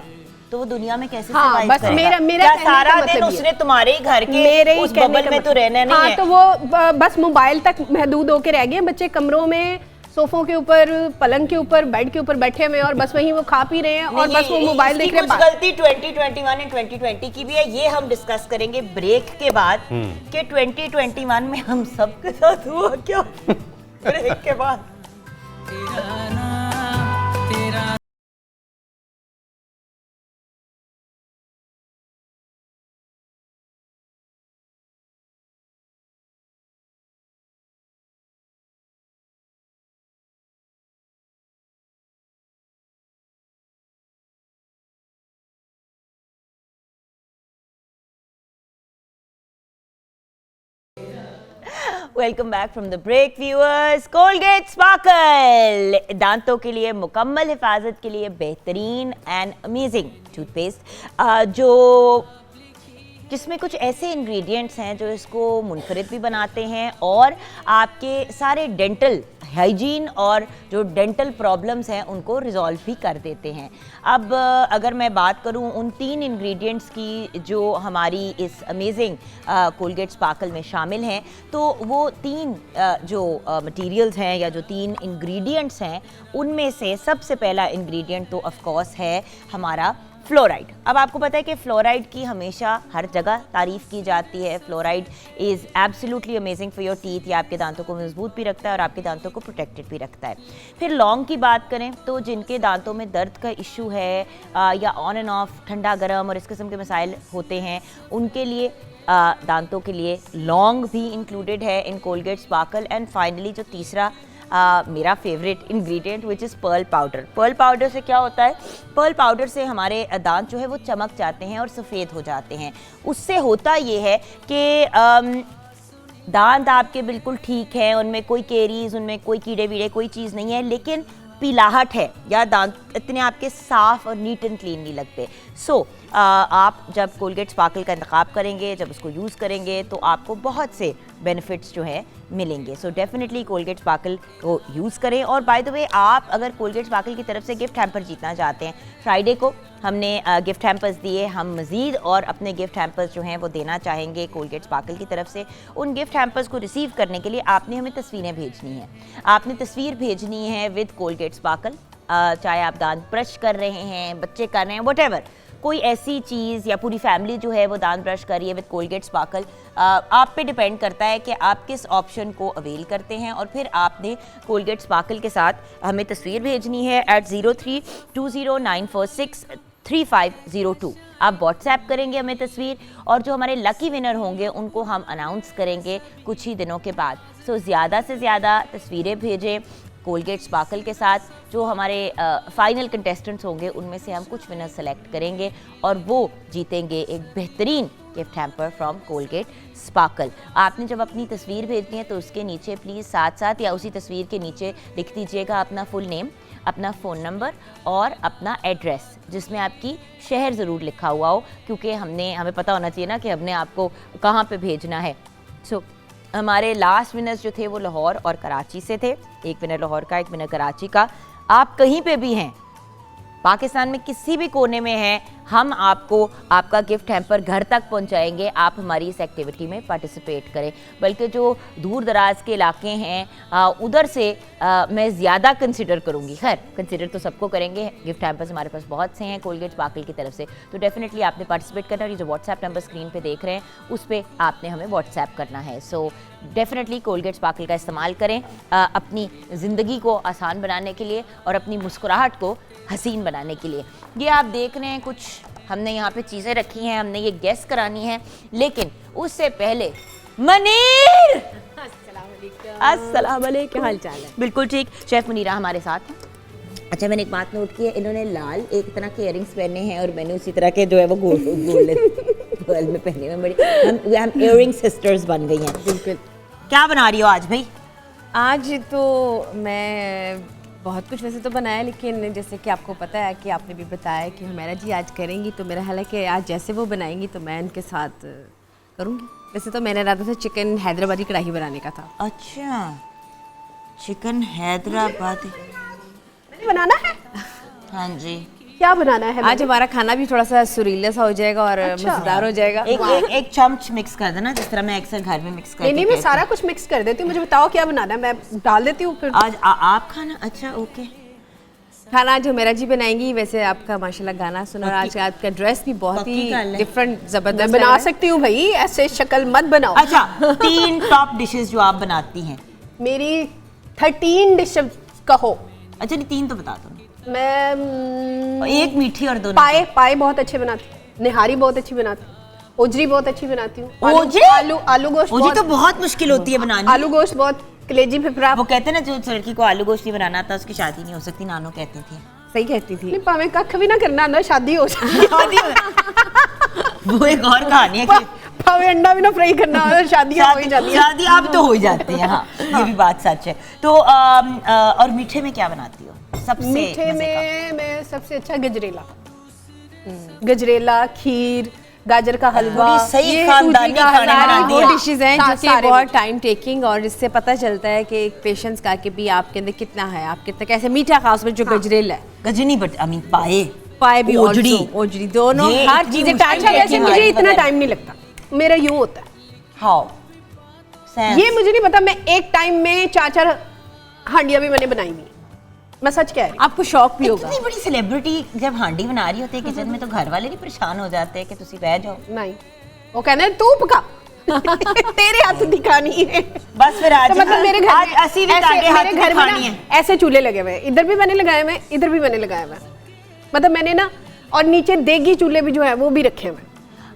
तो वो दुनिया में कैसे हाँ, survive बस करेगा? मेरा क्या कहने का सारा मतलब दिन ये। उसने तुम्हारे ही घर के मेरे ही उस कहने बबल का में तो मतलब- रहना नहीं हाँ, है। तो वो बस मोबाइल तक महदूद होके रह गए, बच्चे कमरों में सोफों के ऊपर, पलंग के ऊपर, बेड के ऊपर बैठे हुए हैं और बस वहीं वो खा पी रहे हैं और बस वो मोबाइल देख रहे हैं। कुछ गलती 2021 एंड 2020 की भी है, ये हम डिस्कस करेंगे ब्रेक के बाद कि 2021 में हम सबके साथ हुआ क्या ब्रेक के बाद। तेरा नाम तेरा welcome back from the break viewers. Colgate Sparkle दांतों के लिए मुकम्मल हिफाजत के लिए बेहतरीन एंड अमेजिंग टूथपेस्ट, जो जिसमें कुछ ऐसे इंग्रेडिएंट्स हैं जो इसको मुनफरिद भी बनाते हैं और आपके सारे डेंटल हाइजीन और जो डेंटल प्रॉब्लम्स हैं उनको रिजॉल्व भी कर देते हैं। अब अगर मैं बात करूं उन 3 इंग्रेडिएंट्स की जो हमारी इस अमेजिंग कोलगेट स्पार्कल में शामिल हैं, तो वो 3 जो मटेरियल्स हैं या जो 3 इंग्रेडिएंट्स हैं, उनमें से सबसे पहला इंग्रेडिएंट तो ऑफ कोर्स है हमारा फ्लोराइड। अब आपको पता है कि फ्लोराइड की हमेशा हर जगह तारीफ़ की जाती है। Fluoride is absolutely amazing for your teeth. ये आपके दांतों को मजबूत भी रखता है और आपके दांतों को प्रोटेक्टेड भी रखता है। फिर लौंग की बात करें तो जिनके दांतों में दर्द का इशू है या ऑन एंड ऑफ ठंडा गर्म और इस किस्म के मसाइल होते हैं, उनके लिए दांतों के लिए लौंग भी इंक्लूडेड है in Colgate Sparkle. And finally जो तीसरा मेरा favourite ingredient which is pearl powder. Pearl powder से क्या होता है, पर्ल पाउडर से हमारे दांत जो है वो चमक जाते हैं और सफ़ेद हो जाते हैं। उससे होता ये है कि दांत आपके बिल्कुल ठीक हैं, उनमें कोई केरीज, उनमें कोई कीड़े वीड़े कोई चीज़ नहीं है, लेकिन पीलाहट है या दांत इतने आपके साफ और नीट एंड क्लीन नहीं लगते। सो आप जब कोलगेट स्पार्कल का इंतखाब करेंगे, जब उसको यूज़ करेंगे, तो आपको बहुत से बेनिफिट्स जो हैं मिलेंगे। सो डेफिनेटली कोलगेट स्पार्कल को यूज़ करें। और बाय द वे, आप अगर कोलगेट स्पार्कल की तरफ से गिफ्ट हैम्पर जीतना चाहते हैं, फ्राइडे को हमने गिफ्ट हैम्पर्स दिए, हम मज़ीद और अपने गिफ्ट हैम्पर्स जो हैं वो देना चाहेंगे कोलगेट स्पार्कल की तरफ से। उन गिफ्ट हैम्पर्स को रिसीव करने के लिए आपने हमें तस्वीरें भेजनी है। आपने तस्वीर भेजनी है विद कोलगेट स्पार्कल, चाहे आप दांत ब्रश कर रहे हैं, बच्चे कर रहे हैं, व्हाटएवर, कोई ऐसी चीज़ या पूरी फैमिली जो है वो दांत ब्रश करिए विद कोलगेट स्पार्कल। आप पे डिपेंड करता है कि आप किस ऑप्शन को अवेल करते हैं। और फिर आपने कोलगेट स्पार्कल के साथ हमें तस्वीर भेजनी है at 032094633502। आप व्हाट्सएप करेंगे हमें तस्वीर, और जो हमारे लकी विनर होंगे उनको हम अनाउंस करेंगे कुछ ही दिनों के बाद। सो ज़्यादा से ज़्यादा तस्वीरें भेजें कोलगेट स्पार्कल के साथ। जो हमारे फाइनल कंटेस्टेंट्स होंगे उनमें से हम कुछ विनर सेलेक्ट करेंगे और वो जीतेंगे एक बेहतरीन gift hamper from Colgate sparkle. आपने जब अपनी तस्वीर भेजनी है तो उसके नीचे प्लीज़ साथ साथ या उसी तस्वीर के नीचे लिख दीजिएगा अपना फुल नेम अपना फ़ोन नंबर और अपना एड्रेस, जिसमें आपकी शहर ज़रूर लिखा हुआ हो, क्योंकि हमें पता होना चाहिए ना कि हमने आपको कहाँ पे भेजना है। सो हमारे लास्ट विनर्स जो थे वो लाहौर और कराची से थे, एक विनर लाहौर का, एक विनर कराची का। आप कहीं पे भी हैं, पाकिस्तान में किसी भी कोने में हैं, हम आपको आपका गिफ्ट हैम्पर घर तक पहुंचाएंगे। आप हमारी इस एक्टिविटी में पार्टिसिपेट करें। बल्कि जो दूर दराज के इलाके हैं उधर से मैं ज़्यादा कंसिडर करूंगी। खैर कंसिडर तो सबको करेंगे, गिफ्ट हैम्पर्स हमारे पास बहुत से हैं कोलगेट स्पार्कल की तरफ से, तो डेफिनेटली आपने पार्टिसिपेट करना है। और ये जो व्हाट्सएप नंबर स्क्रीन पे देख रहे हैं उस पर आपने हमें व्हाट्सएप करना है। सो डेफिनेटली कोलगेट स्पार्कल का इस्तेमाल करें अपनी ज़िंदगी को आसान बनाने के लिए और अपनी मुस्कुराहट को हसीन बनाने के लिए। ये आप देख रहे हैं, कुछ हमने यहाँ पे चीज़ें रखी हैं, हमने ये गैस करानी है, लेकिन उससे पहले मनीर, अस्सलाम वालेकुम, क्या हाल चाल है? बिल्कुल ठीक, शेफ मुनीरा हमारे साथ हैं। अच्छा, मैंने एक बात नोट की है, इन्होंने लाल एक तरह के इयरिंग्स पहने हैं और मैंने उसी तरह के जो है वो गोल्ड में पहने हुए। बड़ी हम इयरिंग सिस्टर्स बन गई हैं। बिल्कुल। क्या बना रही हो आज भाई? आज तो मैं बहुत कुछ वैसे तो बनाया, लेकिन जैसे कि आपको पता है कि आपने भी बताया कि हमारा जी आज करेंगी, तो मेरा हाल है कि आज जैसे वो बनाएंगी तो मैं उनके साथ करूँगी। वैसे तो मैंने इरादा था चिकन हैदराबादी कढ़ाई बनाने का था। अच्छा, चिकन हैदराबादी बनाना है? हाँ जी। क्या बनाना है? आज हमारा खाना भी थोड़ा सा सुरीला सा हो जाएगा और मजेदार हो जाएगा। एक चम्मच मिक्स कर देना, जिस तरह मैं अक्सर घर में मिक्स करती हूँ। नहीं, मैं सारा कुछ मिक्स कर देती हूँ, मुझे बताओ क्या बनाना है, मैं डाल देती हूँ फिर। आज आप खाना? अच्छा ओके। खाना आज मेरा जी बनाएंगी। वैसे आपका माशाल्लाह गाना सुना और आज आपका ड्रेस भी बहुत ही डिफरेंट जबरदस्त बना सकती हूँ भाई, ऐसे शक्ल मत बनाओ। अच्छा, 3 टॉप डिशेस जो आप बनाती हैं। मेरी 13 डिशेस कहो। अच्छा नहीं, 3 तो बता दो। मैं एक मीठी और 2 पाए बहुत अच्छे बनाती हूँ, निहारी बहुत अच्छी बनाती हूँ, ओजरी बहुत अच्छी बनाती हूँ। आलू गोश्त तो बहुत मुश्किल होती है बनानी। आलू गोश्त बहुत कलेजी फिफरा। वो कहते हैं ना, जो लड़की को आलू गोश्त नहीं बनाना था उसकी शादी नहीं हो सकती, नानो कहती थी। सही कहती थी। नहीं पावे कख भी ना करना ना, शादी हो जाती। वो एक और कहानी है कि पावे अंडा भी ना फ्राई करना और शादी हो ही जाती है। शादी अब तो हो ही जाती है। हाँ, ये भी बात सच है। तो और मीठे में क्या बनाती हो? सबसे मीठे में मैं सबसे अच्छा गजरेला, खीर, गाजर का हलवा, सही खानदानी खाने बनाती वो है। डिशेज हैं जो कि बहुत टाइम टेकिंग, और इससे पता चलता है कि एक पेशेंस का कि भी आपके अंदर कितना है, आप कितना कैसे मीठा, खास में जो गजरेला है, गजनी, बट आई मीन पाए भी, ओजरी दोनों हर चीजें टाइम। वैसे मुझे इतना टाइम नहीं लगता, मेरा यूं होता है। हाउ? ये मुझे नहीं पता, मैं एक टाइम में 4 हांडियां भी मैंने बनाई हुई, मैं सच कह रही हूं। आपको शौक भी होगा। इतनी बड़ी सेलिब्रिटी जब हांडी बना रही होती है किचन में, तो घर वाले नहीं परेशान हो जाते हैं कि तुसी रह जाओ? नहीं, वो कहना है तू पका। तेरे हाथ दिखानी है बस। फिर आज तो मतलब मेरे घर आज असी भी ताके हाथ में खानी है। ऐसे चूल्हे लगे हुए हैं, इधर भी मैंने लगाए हुए, इधर भी मैंने लगाए हुए, मतलब मैंने ना, और नीचे देगी चूल्हे भी जो है वो भी रखे हुए।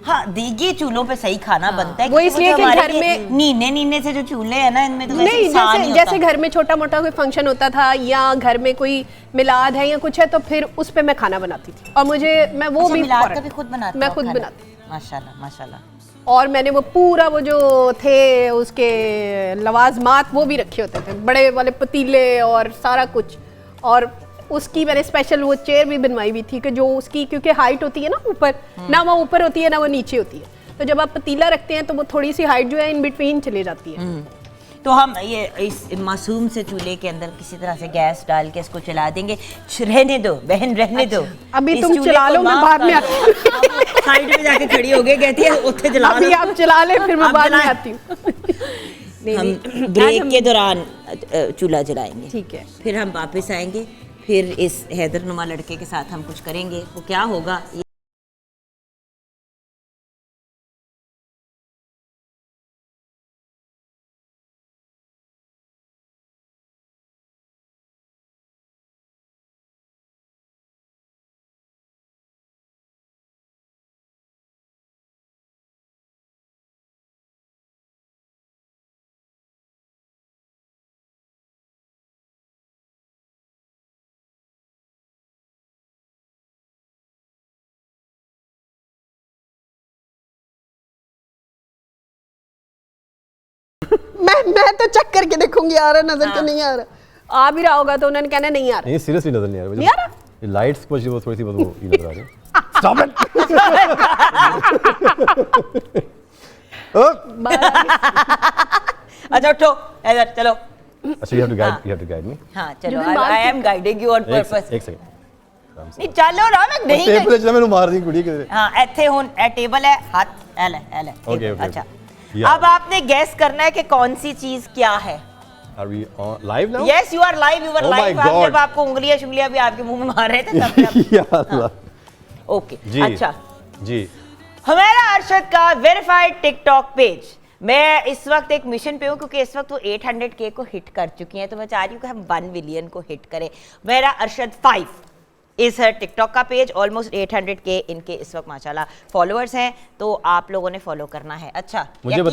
हाँ, देगी चूल्हों पे सही खाना बनता है। वो इसलिए कि घर में नीने से जो चूल्हे है ना, इनमें तो नहीं, जैसे घर में छोटा मोटा कोई फंक्शन होता था या घर में कोई मिलाद है या कुछ है, तो फिर उस पे मैं खाना बनाती थी। और मैं वो भी मिलाद का भी खुद बनाती मैं खुद बनाती। माशाल्लाह माशाल्लाह। और मैंने वो पूरा वो जो थे उसके लवाजमात वो भी रखे होते थे, बड़े वाले पतीले और सारा कुछ। और उसकी मैंने स्पेशल वो चेयर भी बनवाई हुई थी कि जो उसकी, क्योंकि हाइट होती है ना ऊपर, ना वो ऊपर होती है ना वो नीचे होती है, तो जब आप पतीला रखते हैं तो वो थोड़ी सी हाइट जो है इन बिटवीन चली जाती है। तो हम ये इस मासूम से चूल्हे के अंदर किसी तरह से गैस डाल के इसको चला देंगे। रहने दो बहन, रहने दो। अभी तुम चला लो, मैं बाद में आती हूँ। साइड में जाके खड़ी हो गई, कहती है उठे जला लो। अभी आप चला ले, फिर मैं बाद में आती हूँ। हम ब्रेक के दौरान चूल्हा जलाएंगे, ठीक है। फिर हम वापस आएंगे, फिर इस हैदरनुमा लड़के के साथ हम कुछ करेंगे। वो क्या होगा? मैं तो चेक करके देखूंगी, आ रहा नजर तो नहीं आ रहा। आ भी रहा होगा तो उन्होंने कहना नहीं आ रहा। नहीं सीरियसली नजर नहीं आ रहा नहीं आ रहा? ये लाइट्स कुछ वो थोड़ी सी वो ये नजर आ रही है। Stop it. अच्छा उठो इधर चलो। अच्छा you have to guide me। हाँ चलो जुगन बाल I am guiding you on purpose. एक सेकंड नहीं चलो ना मैं नहीं टेबल पे चला मैंने मार दी कुड़ी के। हाँ ऐथे हुन ए टेबल है हाथ एल Okay, okay, अच्छा Yeah. अब आपने गैस करना है कि कौन सी चीज क्या है। Are we on live now? Yes you are live Oh my live. God. जब आपको उंगलियां शुंगलियां भी आपके मुंह में मार रहे थे तब या अल्लाह। ओके जी अच्छा जी हमारा अरशद का वेरीफाइड टिकटॉक पेज। मैं इस वक्त एक मिशन पे हूँ क्योंकि इस वक्त वो 800K को हिट कर चुकी हैं, तो मैं चाह रही हूँ कि हम 1 मिलियन को हिट करें। मेरा अरशद 5 इस हर टिकटॉक का पेज ऑलमोस्ट 800K इनके इस वक्त माशाल्लाह फॉलोअर्स हैं, तो आप लोगों ने फॉलो करना है। अच्छा मुझे यकीन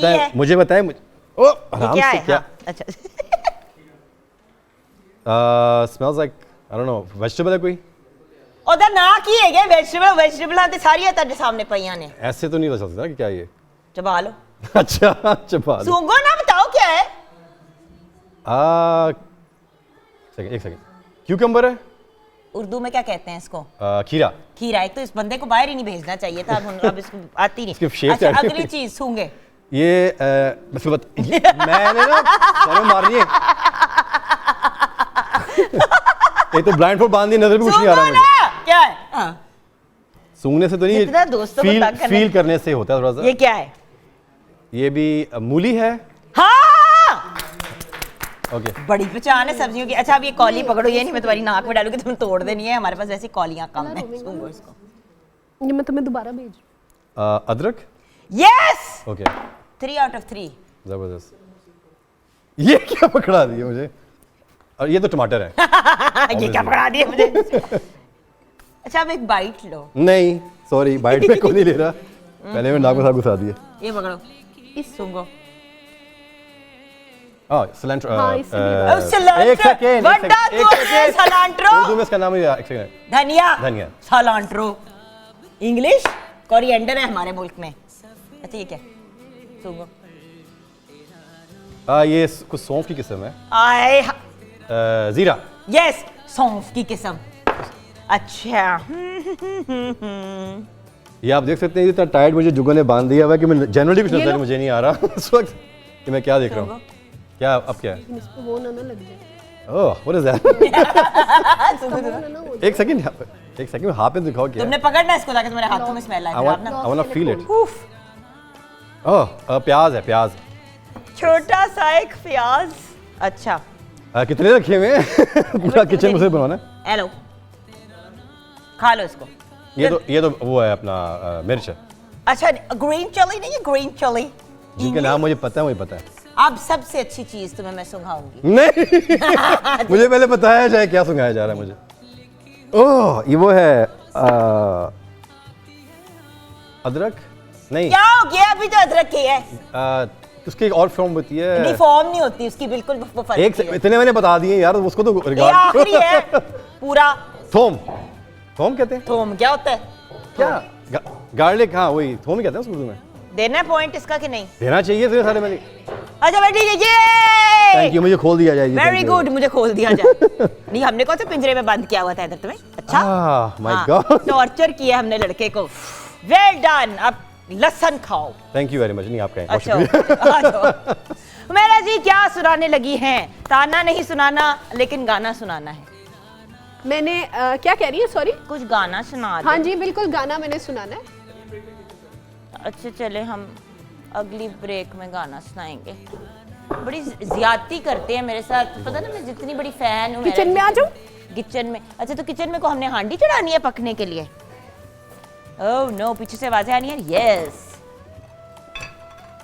बताएं है? ओ ये आराम क्या से है? क्या हाँ, अच्छा smells like I don't know vegetable है कोई ਉਹਦਾ ਨਾਂ ਕੀ ਹੈਗੇ ਵੈਜੀਟੇਬਲਾਂ ਤੇ ਸਾਰੀਆਂ ਤੁਹਾਡੇ ਸਾਹਮਣੇ ਪਈਆਂ ਨੇ। ऐसे तो नहीं बता सकता ना कि क्या ये चबा लो अच्छा चबा लो। सूंघो ना बताओ क्या है। एक सेकंड क्यूकम्बर है उर्दू में क्या कहते हैं इसको? खीरा खीरा। एक तो इस बंदे को बाहर ही नहीं भेजना चाहिए था, अब इसको आती इसकी नहीं। shape अच्छा क्या है? अगली चीज सूंघे। ये मैंने ना शर्म मारनी है। ये तो ब्लाइंड फोल्ड बांध दी नजर भी कुछ नहीं आ रहा सूंघो मुझे। ना क्या है? हाँ। सूंघने से तो नहीं जितना दोस्तों को फील तंग करने- फील करने से होता है थोड़ा सा। ये क्या है? ये भी मूली है। हाँ ओके बड़ी पहचान है सब्जियों की। अच्छा अब ये कौली पकड़ो, ये नहीं मैं तुम्हारी नाक में डालूंगी, तुम्हें तोड़ देनी है। हमारे पास वैसी कौलियां कम है। सूंघो इसको। ये मैं तुम्हें दोबारा भेज। अदरक यस ओके 3 out of 3। जबरदस्त। ये क्या पकड़ा दिया मुझे? और ये तो टमाटर है। ये क्या पकड़ा दिया मुझे? अच्छा अब एक बाइट लो। नहीं सॉरी बाइट में को नहीं ले रहा। पहले मैं नाक में साथ घुसा दिया। ये पकड़ो इस सूंघो। सिलेंट्रो हाँ, इससे भी एक सेकंड वड्डा तू है सलांट्रो। उर्दू में इसका नाम है एक सेकंड धनिया धनिया। सलांट्रो इंग्लिश कोरिएंडर है हमारे मुल्क में। अच्छा ये क्या सूंघो। ये कुछ सौंफ की किस्म है। आए जीरा यस सौंफ की किस्म। अच्छा ये आप देख सकते हैं इतना टाइट मुझे जुगन ने बांध दिया हुआ है कि मैं जनरली कुछ नजर मुझे नहीं आ रहा इस वक्त कि मैं क्या देख रहा हूँ। क्या अब क्या है? इस पे वो ना लग जाए। Oh what is that? एक सेकंड हाथ में दिखाओ क्या तुमने पकड़ना इसको ताकि तुम्हारे हाथों में स्मेल आए। आई फिर आप ना वांट फील इट। उफ, प्याज है प्याज। छोटा सा एक प्याज। अच्छा कितने रखे हुए हैं? पूरा किचन मुझे बनवाना है। हेलो खा लो इसको। ये तो वो है अपना मिर्च है अच्छा ग्रीन चिली नहीं है ग्रीन चिली जिनका नाम मुझे पता है वही पता है। अब सबसे अच्छी चीज तुम्हें मैं सुंघाऊंगी। नहीं मुझे पहले बताया जाए क्या सुनाया जा रहा है मुझे। ओह ये वो है अदरक नहीं क्या हो गया? अभी तो अदरक की है। उसकी एक और फॉर्म होती है। डिफॉर्म नहीं होती उसकी बिल्कुल वो फर्क एक इतने मैंने बता दिए यार उसको तो ये आखिरी है पूरा। थोम थोम कहते हैं थोम क्या होता है? क्या गार्लिक हाँ वही थोम ही कहते हैं उसको उर्दू में। देना है पॉइंट इसका कि नहीं? देना चाहिए इतने सारे मैंने। अच्छा भाई ठीक है थैंक यू ये मुझे खोल दिया जाए। वेरी गुड मुझे खोल दिया जाए। नहीं हमने कौन सा पिंजरे में बंद किया हुआ था इधर तुम्हें? अच्छा माय गॉड टॉर्चर किया हमने लड़के को। वेल डन अब लहसुन खाओ। Thank you very much. नहीं आप कहें बहुत अच्छा शुक्रिया। आ जाओ। मेरा जी क्या सुनाने लगी हैं? ताना नहीं सुनाना लेकिन गाना सुनाना है। मैंने क्या कह रही है सॉरी? कुछ गाना सुना दो। हाँ जी बिल्कुल गाना मैंने सुनाना है। अच्छा चले हम अगली ब्रेक में गाना सुनाएंगे। बड़ी ज्यादती करते हैं मेरे साथ पता ना मैं जितनी बड़ी फैन हूँ। किचन में आ जाओ। किचन में अच्छा तो किचन में को हमने हांडी चढ़ानी है पकने के लिए। ओह नो पीछे से आवाजें आ रही हैं। यस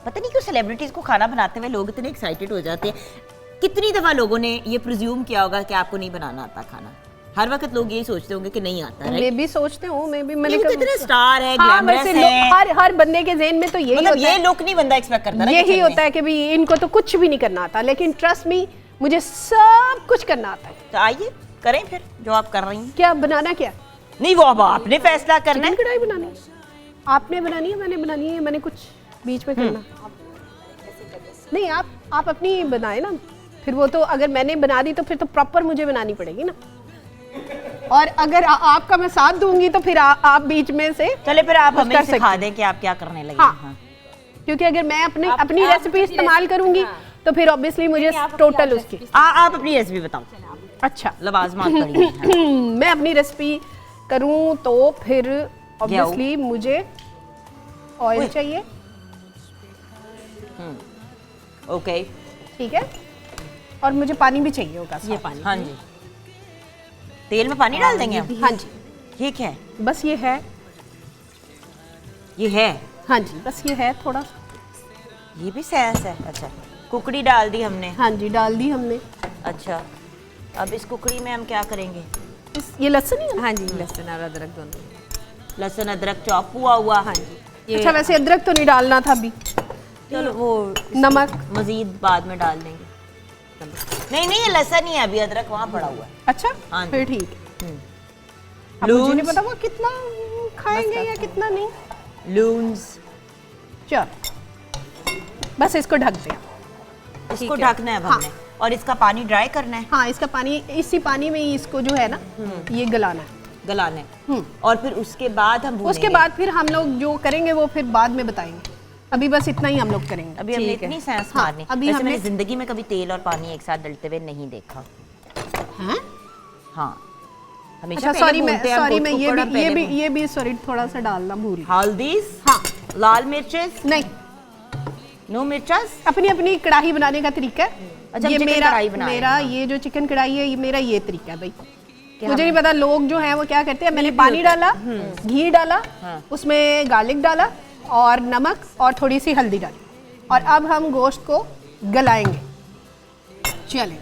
पता नहीं क्यों सेलिब्रिटीज को खाना बनाते हुए लोग इतने एक्साइटेड हो जाते हैं। कितनी दफा लोगों ने ये प्रिज्यूम किया होगा कि आपको नहीं बनाना आता खाना। हर वक्त लोग यही सोचते होंगे कि नहीं आता मैं भी सोचते हूँ मैं भी मैंने ये तो इतने स्टार है हाँ, ग्लैमरस वैसे है हर बंदे के ज़हन में तो यही मतलब होता ये है। लुक नहीं बंदा एक्सपेक्ट करता ना यही किचन होता में। है कि भी इनको तो कुछ भी नहीं करना आता लेकिन ट्रस्ट मी मुझे सब कुछ करना आता है। तो आइए करें फिर जो आप कर रही हैं। क्या बनाना क्या? नहीं वो अब आपने फैसला करना चिकन है। कढ़ाई बनानी है। आपने बनानी है मैंने बनानी है मैंने कुछ बीच में करना। नहीं आप अपनी बनाए ना फिर वो तो अगर मैंने बना दी तो फिर तो प्रॉपर मुझे बनानी पड़ेगी ना। और अगर आपका मैं साथ दूंगी तो फिर आप बीच में से चले फिर आप कुछ हमें कर सिखा सकते दें कि आप क्या करने लगे। हाँ। क्योंकि अगर मैं अपनी रेसिपी इस्तेमाल करूंगी तो फिर ऑब्वियसली मुझे टोटल उसकी। आप अपनी रेसिपी बताओ। अच्छा, लवाजमात पड़ी। मैं अपनी रेसिपी करूं तो फिर ऑब्वियसली मुझे ऑयल चाहिए। ओके, ठीक है, और मुझे पानी भी चाहिए होगा। ये पानी, हाँ जी। तेल में पानी डाल देंगे हम? हाँ जी, ये क्या है? बस ये है। ये है? हाँ जी, बस ये है थोड़ा। ये भी सैस है? अच्छा, कुकड़ी डाल दी हमने। हाँ जी, डाल दी हमने। अच्छा, अब इस कुकड़ी में हम क्या करेंगे? ये लहसुन ही है? हाँ जी, लहसुन और अदरक दोनों। लहसुन अदरक चॉप हुआ। हाँ जी। अच्छा, वैसे अदरक तो नहीं डालना था अभी। चलो वो नमक मजीद बाद में डाल देंगे। नहीं नहीं, ये लहसुन ही है, अभी अदरक वहाँ पड़ा हुआ है। अच्छा, हाँ जी। फिर ठीक है। अब मुझे नहीं पता वो कितना खाएंगे या कितना नहीं। लून्स, चलो बस इसको ढक दें। इसको ढकना है अब हमने। और इसका पानी ड्राई करना है? हाँ, इसका पानी, इसी पानी में ही इसको जो है ना ये गलाना है। गलाने। और फिर उसके बाद हम भूनेंगे। उसके बाद फिर हम लोग जो करेंगे वो फिर बाद में बताएंगे। अभी बस इतना ही हम लोग करेंगे। अभी हमने इतनी सांस हाँ, मारनी। अभी वैसे हमने मैंने जिंदगी में कभी तेल और पानी एक साथ डलते हुए नहीं देखा। हैं? हाँ, हमेशा अच्छा, सॉरी मैं ये ये भी सॉरी थोड़ा सा डालना भूल गई। हल्दीस, हाँ, लाल मिर्चेस, नहीं, नो मिर्चस। अपनी अपनी कढ़ाई बनाने का तरीका है। अच्छा, ये चिकन मेरा कढ़ाई बना रहे हैं, मेरा हाँ। ये जो चिकन कढ़ाई है, ये मेरा ये तरीका है भाई। मुझे नहीं पता लोग जो हैं वो क्या करते हैं। मैंने पानी डाला, घी डाला, उसमें गार्लिक डाला और नमक और थोड़ी सी हल्दी डाली, और अब हम गोश्त को गलाएंगे। चलें,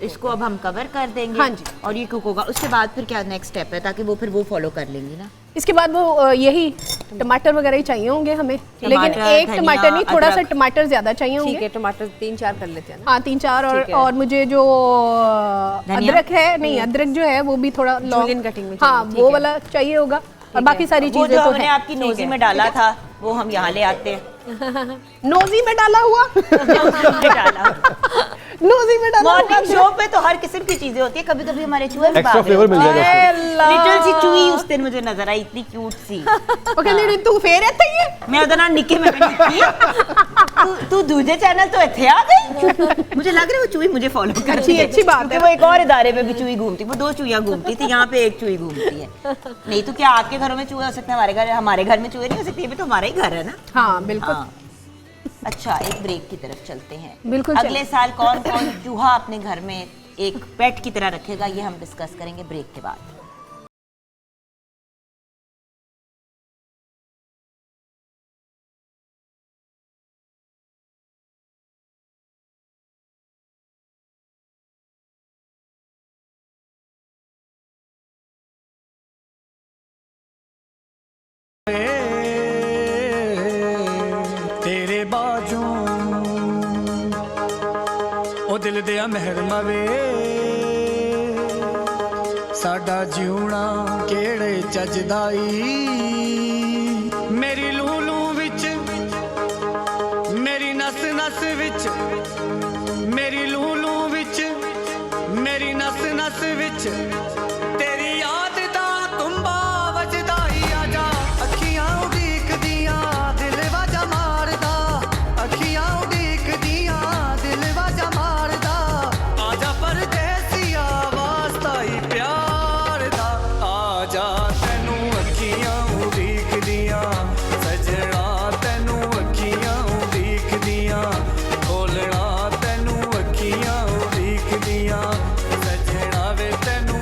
इसको अब हम कवर कर देंगे। हाँ जी। और ये कुक होगा। उसके बाद फिर क्या नेक्स्ट स्टेप है, ताकि वो फिर वो फॉलो कर लेंगी ना? इसके बाद वो यही टमाटर वगैरह ही चाहिए होंगे हमें, लेकिन एक धनिया, टमाटर नहीं, थोड़ा सा अदरक। टमाटर ज्यादा चाहिए ठीक होंगे। है, टमाटर 3-4 कर लेते हैं ना। हाँ, 3-4। ठीक है। और मुझे जो धनिया? अदरक है, नहीं अदरक जो है वो भी थोड़ा Julienne cutting में हाँ, चाहिए, ठीक वो है। वाला चाहिए होगा। और बाकी सारी वो चीजें जो तो हमने है। आपकी नोजी में डाला था वो हम यहाँ ले आते हैं। नोजी में डाला हुआ नोजी में डाला हुआ। मॉर्निंग शो पे तो हर किस्म की चीजें होती है। कभी कभी हमारे चूहे भी एक्स्ट्रा भाग रहे फ्लेवर मिल होते जाएगा हैं। उसको। लिटिल सी चूही उस दिन मुझे नजर आई, इतनी क्यूट सी। ਉਹ ਕਹਿੰਦੇ ਨੀ ਤੂੰ ਫੇਰ ਇੱਥੇ ਹੀ ਹੈ। मैं उधर ना निके में निकी तू दूजे चैनल तो इथे आ गई। मुझे लग रहा है वो चूही मुझे फॉलो कर रही है। अच्छी बात है। क्योंकि वो एक और इदारे पे भी चूही घूमती, वो 2 चूहियां घूमती थी, यहाँ पे एक चूही घूमती है। नहीं तो क्या आपके घरों में चूहे हो सकते हैं, हमारे घर में चूहे नहीं हो सकते? ये भी तो हमारा ही घर है ना। हाँ बिल्कुल। हाँ। अच्छा, एक ब्रेक की तरफ चलते हैं। बिल्कुल अगले साल कौन कौन चूहा अपने घर में एक पेट की तरह रखेगा, ये हम डिस्कस करेंगे ब्रेक के बाद। तेरे बाजू ओ दिल दिया महरमा वे साडा जिउना केड़े चजदाई मेरी लूलू विच मेरी नस नस विच मेरी लूलू विच मेरी नस नस विच तेरी याद दा तुम्बा वजदाई आजा अखियां उड़ीक दियां दिल वाजा मारदा अखियां उड़ीक दियां दिल वाजा मारदा आजा परदेसिया वास्ता ही प्यार दा आजा तैनू अखियां उड़ीक दियां सजना तैनू अखियां उड़ीक दियां खोलना तैनू अखियां उड़ीक दियां सजना वे तैनू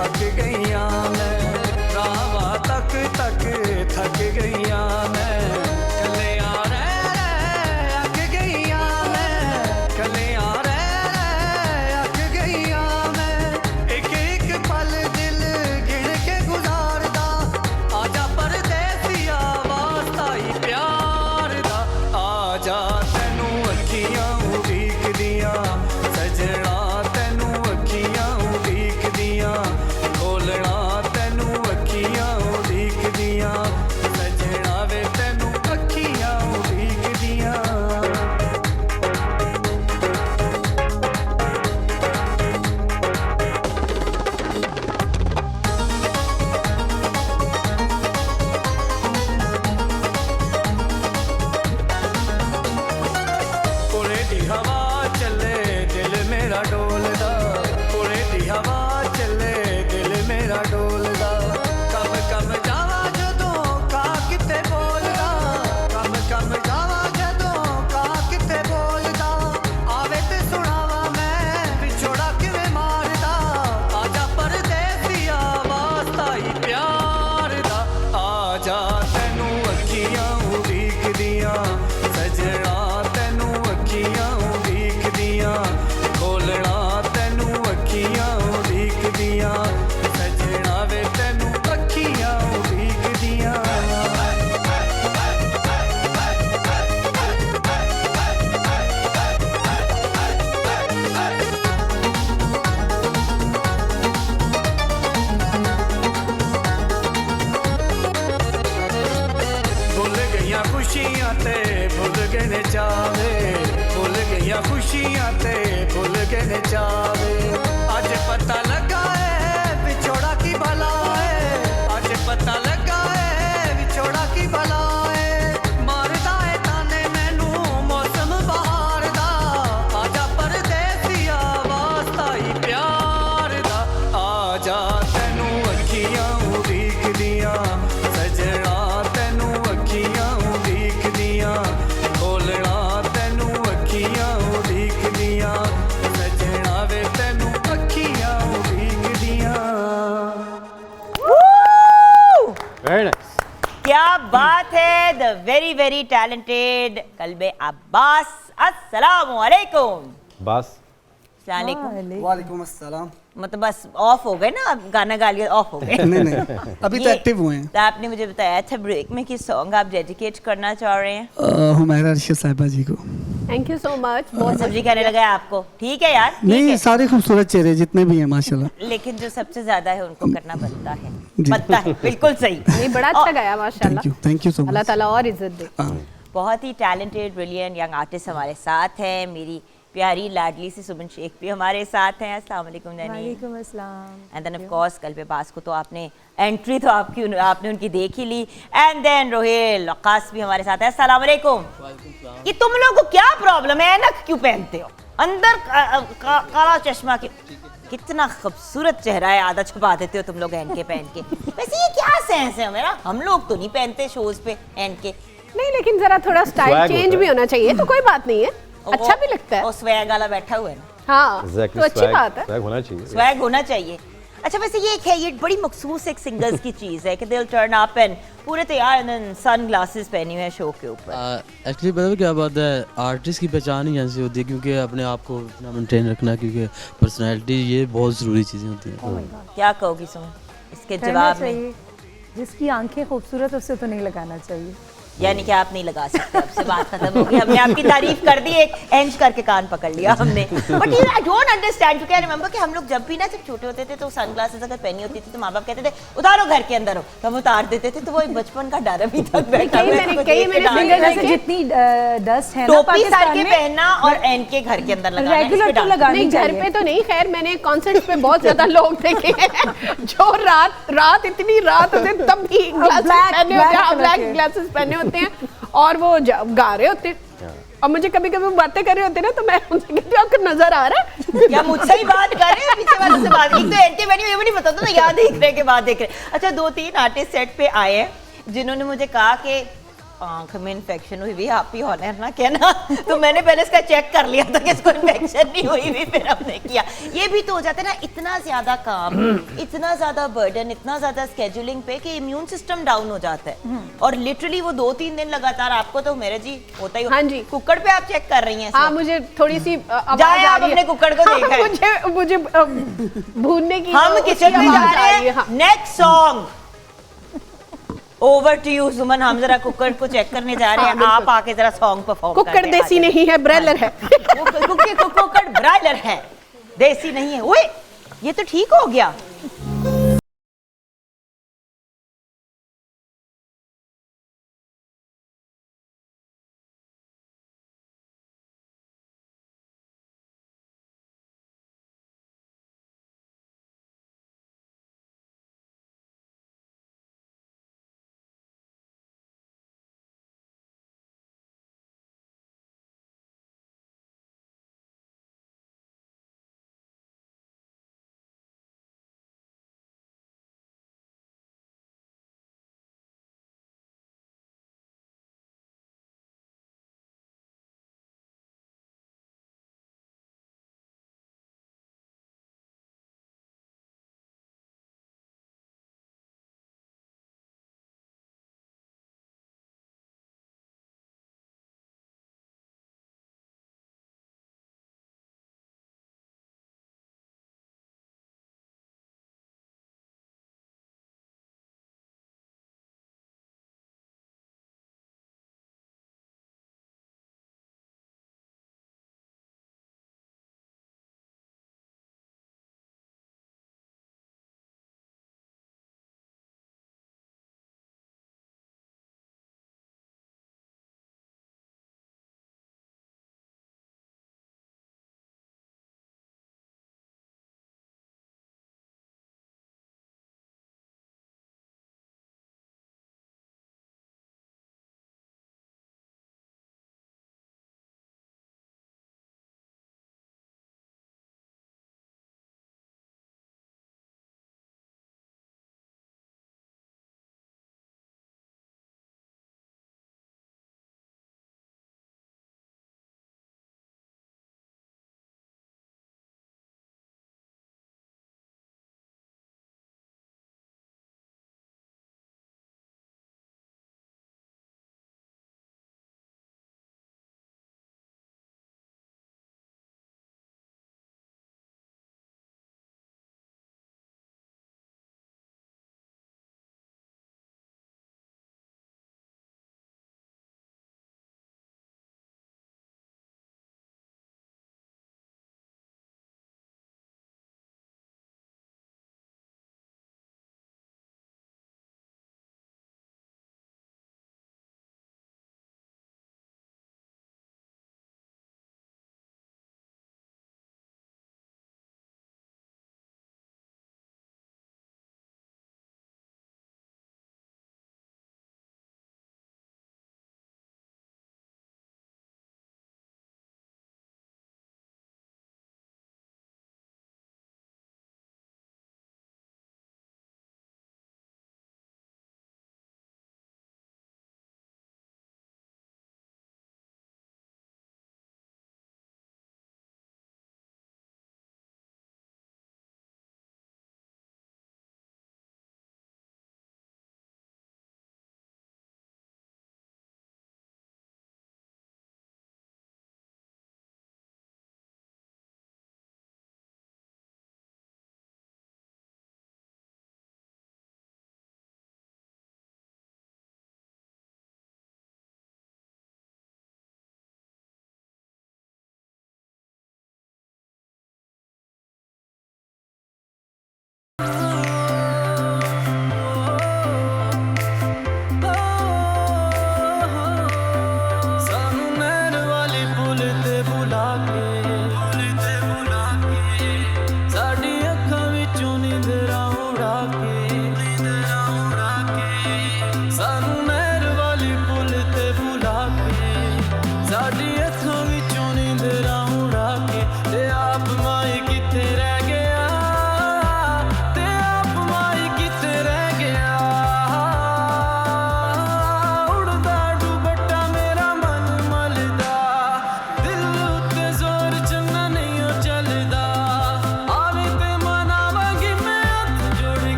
थक गईया मैं रावा तक तक थक गईया मैं कलिया रह अक गईया मैं कलिया रह अक गईया मैं एक एक पल दिल गिण के गुजारदा आजा परदेसिया वास्ता ही प्यार दा आजा तैनू अखियां उड़ीकदियां सजना तैनू अखियां उड़ीकदियां खोलना तैनू अखियां उड़ीकदियां सजना वे तैनू अखियां उड़ीकदियां कोले दी हवा चले दिल मेरा डोलदा कोले दी हवा चले दिल मेरा डोलदा कम कम जावा जदों का किते बोलदा कम कम जावा जदों का किते बोलदा आवे ते सुनावा मैं विछोड़ा किवें मारदा आजा परदेसिया वास्ता ही प्यार दा आजा तैनू अखियां उड़ीकदियां सजना तैनू अखियां उड़ीकदियां खोलना तैनू अखियां उड़ीकदियां सजना वे तैनू अखियां उड़ीकदियां भुल गईयां खुशियां ते भुल गए ने चावे भुल गईयां खुशियां ते भुल गए ने चावे अज पता लगा है विछोड़ा की भला है अज पता लगा है विछोड़ा की भला है मारदा है ताने मैनू मौसम बहार दा आजा परदेसिया वास्ता ही प्यार दा आजा तैनू अखियां उड़ीकदियां सजना तैनू अखियां उड़ीकदियां खोलना तैनू अखियां उड़ीकदियां सजना वे तैनू अखियां उड़ीकदियां वेरी नाइस। क्या बात है, the very very talented Kalbe Abbas. अस्सलाम वालेकुम। बास अस्सलाम वालेकुम अस्सलाम। मतलब बस ऑफ हो गए ना, अब गाना गा लिया ऑफ हो गए। नहीं नहीं अभी तो ये- एक्टिव हुए हैं। तो आपने मुझे बताया था ब्रेक में कि सॉन्ग आप डेडिकेट करना चाह रहे हैं। हुमैरा अर्शद साहिबा जी को। Thank you so much. बहुत सब्जी कहने लगा है आपको, ठीक है यार, ठीक नहीं है। सारे खूबसूरत चेहरे जितने भी हैं माशाल्लाह। लेकिन जो सबसे ज्यादा है उनको करना बनता है, जी। बनता है, बिल्कुल सही। नहीं, बड़ा अच्छा गाया माशाल्लाह। Thank you so Allah much. ताला और इज्जत दे। बहुत ही टैलेंटेड ब्रिलियंट यंग आर्टिस्ट हमारे साथ हैं। मेरी प्यारी लाडली सी सुमन शेख भी हमारे साथ हैं। अस्सलाम वालेकुम नैनी। वालेकुम अस्सलाम। And then of course Kalbe Baas को तो आपने एंट्री तो आपने उनकी देख ही ली। एंड देन रोहेल वक्कास भी हमारे साथ है। अस्सलाम वालेकुम। ये तुम लोगों को क्या प्रॉब्लम है, ऐनक क्यों पहनते हो? अंदर काला चश्मा कितना खूबसूरत चेहरा है, आधा छुपा देते हो तुम लोग एनके पहन के। वैसे ये क्या सेंस है मेरा? हम लोग तो नहीं पहनते शोज पे एनके। नहीं, लेकिन जरा थोड़ा स्टाइल Swag चेंज होता भी है। होना चाहिए, तो कोई बात नहीं है, अच्छा भी लगता है। और स्वैग वाला बैठा हुआ है ना, हाँ, Exactly, तो अच्छी swag- बात है। swag होना चाहिए। स्वैग होना चाहिए। अच्छा वैसे ये एक है, ये बड़ी मखसूस एक सिंगर्स की चीज़ है कि they will turn up and पूरे तैयार एंड सन ग्लासेस पहनी हुई है शो के ऊपर। एक्चुअली पता है क्या बात है, आर्टिस्ट की पहचान ही ऐसी होती है क्योंकि अपने आप को इतना मेंटेन रखना, क्योंकि पर्सनैलिटी ये बहुत ज़रूरी चीज़ें होती हैं। क्या कहोगी सुमन इसके करना जवाब में? चाहिए। जिसकी आंखें खूबसूरत उसे तो नहीं लगाना चाहिए। यानी कि आप नहीं लगा सकते, अब से बात खत्म हो गई। हमने आपकी तारीफ कर दी, एक एंज करके कान पकड़ लिया हमने। बट ये आई डोंट अंडरस्टैंड, क्योंकि आई रिमेंबर कि हम लोग जब भी ना जब छोटे होते थे तो सनग्लासेस अगर पहनी होती थी तो माँ बाप कहते थे उतारो घर के अंदर हो, तो हम उतार देते थे। तो वो एक बचपन का डर अभी तक बैठा हुआ है, कई उसको मैंने देख के डांट सिंगर्स रहे जैसे हैं। जितनी डस्ट है ना टोपी सर पाकिस्तान के में, पहनना और एन के घर के अंदर लगाना, रेगुलर इस पे तो डांट। लगानी नहीं, घर चाहिए। पे तो नहीं, खैर मैंने कॉन्सर्ट पे बहुत ज्यादा लोग देखे हैं जो रात इतनी रात होते हैं, तब भी ग्लासेस black- पहने होते हैं, black ब्लैक कलर के। ग्लासेस पहने होते हैं और वो गा रहे होते हैं। और मुझे कभी कभी बातें कर रहे होते हैं ना, तो मैं उनसे कहती हूँ आपको नजर आ रहा है क्या मुझसे ही बात कर रहे हैं, पीछे वालों से बात? एक तो एनके बनी हुई, ये भी नहीं पता था याद देख रहे के बाद देख रहे। अच्छा 2-3 आर्टिस्ट सेट पे आए हैं जिन्होंने मुझे कहा कि आंख में इन्फेक्शन हुई हुई, आप ही ऑनर ना कहना। तो मैंने पहले इसका चेक कर लिया था कि इसको इन्फेक्शन नहीं हुई हुई, फिर हमने किया। ये भी तो हो जाता है ना, इतना ज्यादा काम, इतना ज्यादा बर्डन, इतना ज्यादा स्केड्यूलिंग पे कि इम्यून सिस्टम डाउन हो जाता है। और लिटरली वो 2-3 दिन लगातार, आपको तो मेरे जी होता ही। हाँ जी। कुकर पे आप चेक कर रही हैं? हाँ, मुझे थोड़ी सी आवाज जाए आ आप रही है। अपने कुकर को देखा है। मुझे भूनने की हम उसकी किचन में आवाज जा आ रहे रही है, हैं। हाँ। Next song, over to you Suman. हम जरा कुकर को चेक करने जा रहे हैं, हाँ, आप आके जरा सॉन्ग परफॉर्म कुकर देसी नहीं है, ब्रॉयलर है। कुकर ब्रॉयलर है, देसी नहीं है। ओए, ये तो ठीक हो गया।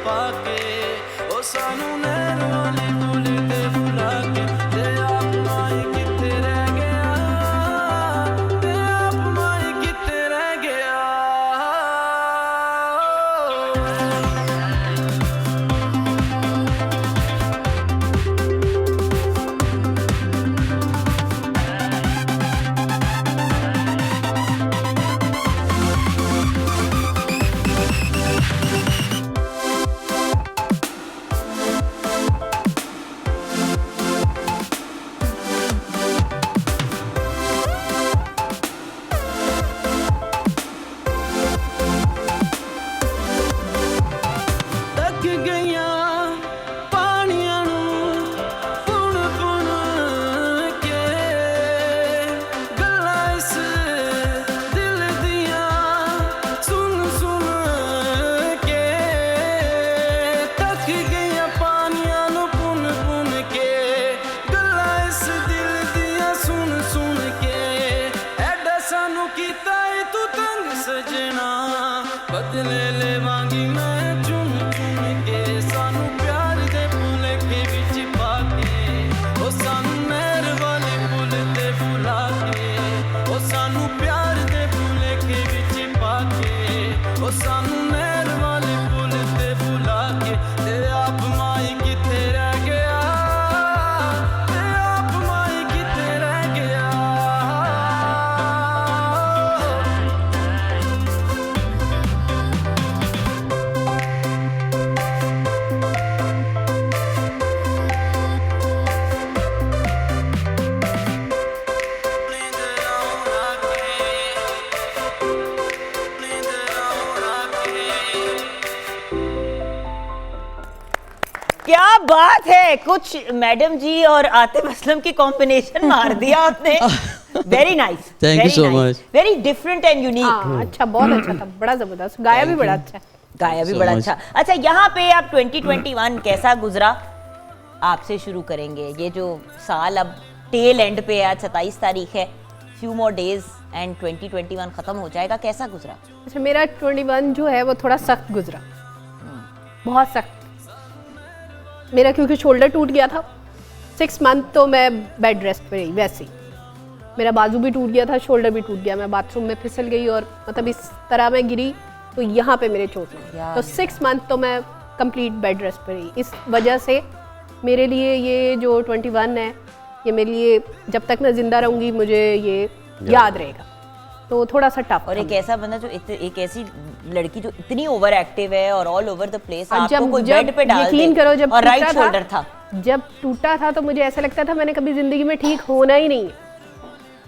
पाके ओ सानू नैन वाले पुल ते बुला के ते आप माई किते रह गया ते आप माई किते रह गया ਤੱਕ ਗਈਆਂ ਪਾਣੀਆਂ ਨੂੰ ਪੁਣ ਪੁਣ ਕੇ ਗੱਲਾਂ ਇਸ ਦਿਲ ਦੀਆਂ ਸੁਣ ਸੁਣ ਕੇ ਤੱਕ ਗਈਆਂ ਪਾਣੀਆਂ ਨੂੰ ਪੁਣ ਪੁਣ ਕੇ ਗੱਲਾਂ ਇਸ ਦਿਲ ਦੀਆਂ ਸੁਣ ਸੁਣ ਕੇ ਐਡਾ ਸਾਨੂੰ ਕੀਤਾ ਏ ਤੂੰ ਤੰਗ ਸਜਣਾ ਬਦਲੇ ਲੈਵਾਂਗੀ ਮੈਂ ਚੁਣ ਚੁਣ ਕੇ ਸਾਨੂੰ ਪਿਆਰ ਦੇ ਭੁਲੇਖੇ ਵਿੱਚ ਪਾ ਕੇ ਉਹ ਸਾਨੂੰ ਨਹਿਰ ਵਾਲੇ ਪੁੱਲ ਤੇ ਬੁਲਾ ਕੇ ਉਹ ਸਾਨੂੰ ਪਿਆਰ ਦੇ ਭੁਲੇਖੇ ਵਿੱਚ ਪਾ ਕੇ ਉਹ ਸਾਨੂੰ ਨਹਿਰ ਵਾਲੇ ਪੁੱਲ ਤੇ ਬੁਲਾ ਕੇ ਤੇ ਆਪ ਮਾਈ ਕਿੱਥੇ ਰਹਿ ਗਿਆ ਤੇ ਆਪ ਮਾਈ ਕਿੱਥੇ ਰਹਿ ਗਿਆ क्या बात है, कुछ मैडम जी और आतिफ असलम की कॉम्बिनेशन मार दिया आपने. Very nice. Thank you so much. Very different and unique. हाँ अच्छा, बहुत अच्छा था, बड़ा जबरदस्त, गाया भी बड़ा अच्छा है. गाया भी so बड़ा much. अच्छा. अच्छा, यहाँ पे आप 2021 कैसा गुजरा, आपसे शुरू करेंगे. ये जो साल अब टेल एंड पे है, 27 तारीख है, फ्यू मोर डेज एंड 2021 खत्म हो जाएगा. कैसा गुजरा? अच्छा, मेरा 21 जो है वो थोड़ा सख्त गुजरा, बहुत सख्त. मेरा क्योंकि शोल्डर टूट गया था, 6 मंथ तो मैं बेड रेस्ट पे रही. वैसे ही मेरा बाजू भी टूट गया था, शोल्डर भी टूट गया. मैं बाथरूम में फिसल गई और मतलब इस तरह मैं गिरी तो यहाँ पे मेरे चोट लगी. तो 6 मंथ तो मैं कंप्लीट बेड रेस्ट पे रही. इस वजह से मेरे लिए ये जो 21 है, ये मेरे लिए जब तक मैं जिंदा रहूँगी मुझे ये याद रहेगा. तो थोड़ा सा टफ. और एक ऐसा बंदा जो एक ऐसी लड़की जो इतनी ओवर एक्टिव है और ऑल ओवर द प्लेस, और आपको कोई बेड पे डाल यकीन करो, जब और राइट टूटा शोल्डर था, जब टूटा था तो मुझे ऐसा लगता था मैंने कभी जिंदगी में ठीक होना ही नहीं है.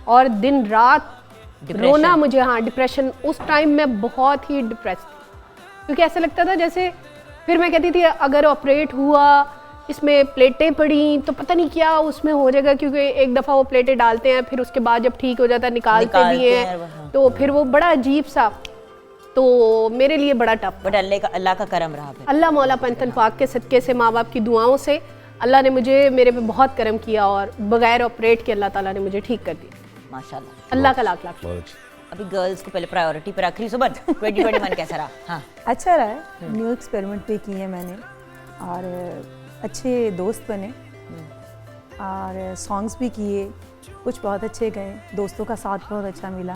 और दिन रात रोना मुझे, हाँ डिप्रेशन. उस टाइम में बहुत ही डिप्रेस थी क्योंकि ऐसा लगता था जैसे, फिर मैं कहती थी अगर ऑपरेट हुआ, इसमें प्लेटें पड़ी तो पता नहीं क्या उसमें हो जाएगा, क्योंकि एक दफ़ा वो प्लेटें डालते हैं, फिर उसके बाद जब ठीक हो जाता है निकालते भी हैं, तो फिर वो बड़ा अजीब सा. तो मेरे लिए बड़ा टफ. बट अल्लाह का करम रहा. फिर अल्लाह मौला पंतन पाक के सदक़े से, माँ बाप की दुआओं से अल्लाह ने मेरे पे बहुत करम किया और बगैर ऑपरेट के अल्लाह ताला ने मुझे ठीक कर दिया. माशाल्लाह. अल्लाह का लाख लाख. अभी गर्ल्स को पहले प्रायोरिटी पर रख रही. सुबह 2021 कैसा रहा? हाँ, अच्छा रहा है. न्यू एक्सपेरिमेंट भी किए मैंने और अच्छे दोस्त बने और सॉन्ग्स भी किए, कुछ बहुत अच्छे गए, दोस्तों का साथ बहुत अच्छा मिला.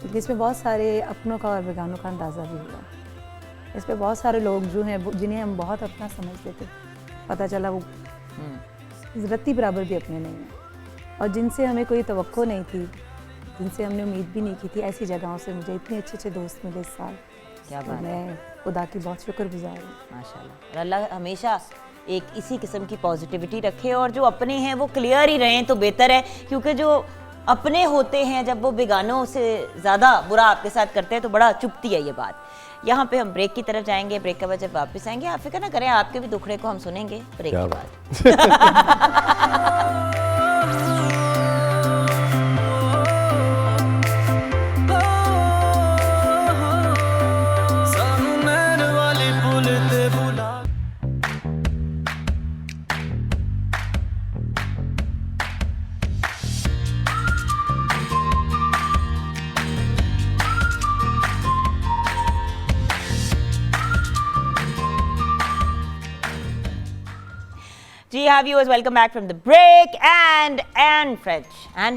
लेकिन इसमें बहुत सारे अपनों का और बेगानों का अंदाज़ा भी हुआ. इसमें बहुत सारे लोग जो हैं जिन्हें हम बहुत अपना समझते थे, पता चला वो रत्ती बराबर भी अपने नहीं हैं. और जिनसे हमें कोई तवक्को नहीं थी, जिनसे हमने उम्मीद भी नहीं की थी, ऐसी जगहों से मुझे इतने अच्छे अच्छे दोस्त मिले इस साल. क्या तो बात है. मैं खुदा की बहुत शुक्रगुजार हूँ. माशाल्लाह. और अल्लाह हमेशा एक इसी किस्म की पॉजिटिविटी रखे और जो अपने हैं वो क्लियर ही रहें तो बेहतर है, क्योंकि जो अपने होते हैं जब वो बेगानों से ज़्यादा बुरा आपके साथ करते हैं तो बड़ा चुभती है ये बात. यहाँ पे हम ब्रेक की तरफ जाएंगे. ब्रेक के बाद जब वापस आएंगे, आप फिक्र ना करें, आपके भी दुखड़े को हम सुनेंगे ब्रेक के बाद. जी हाँ viewers, welcome back from the break. And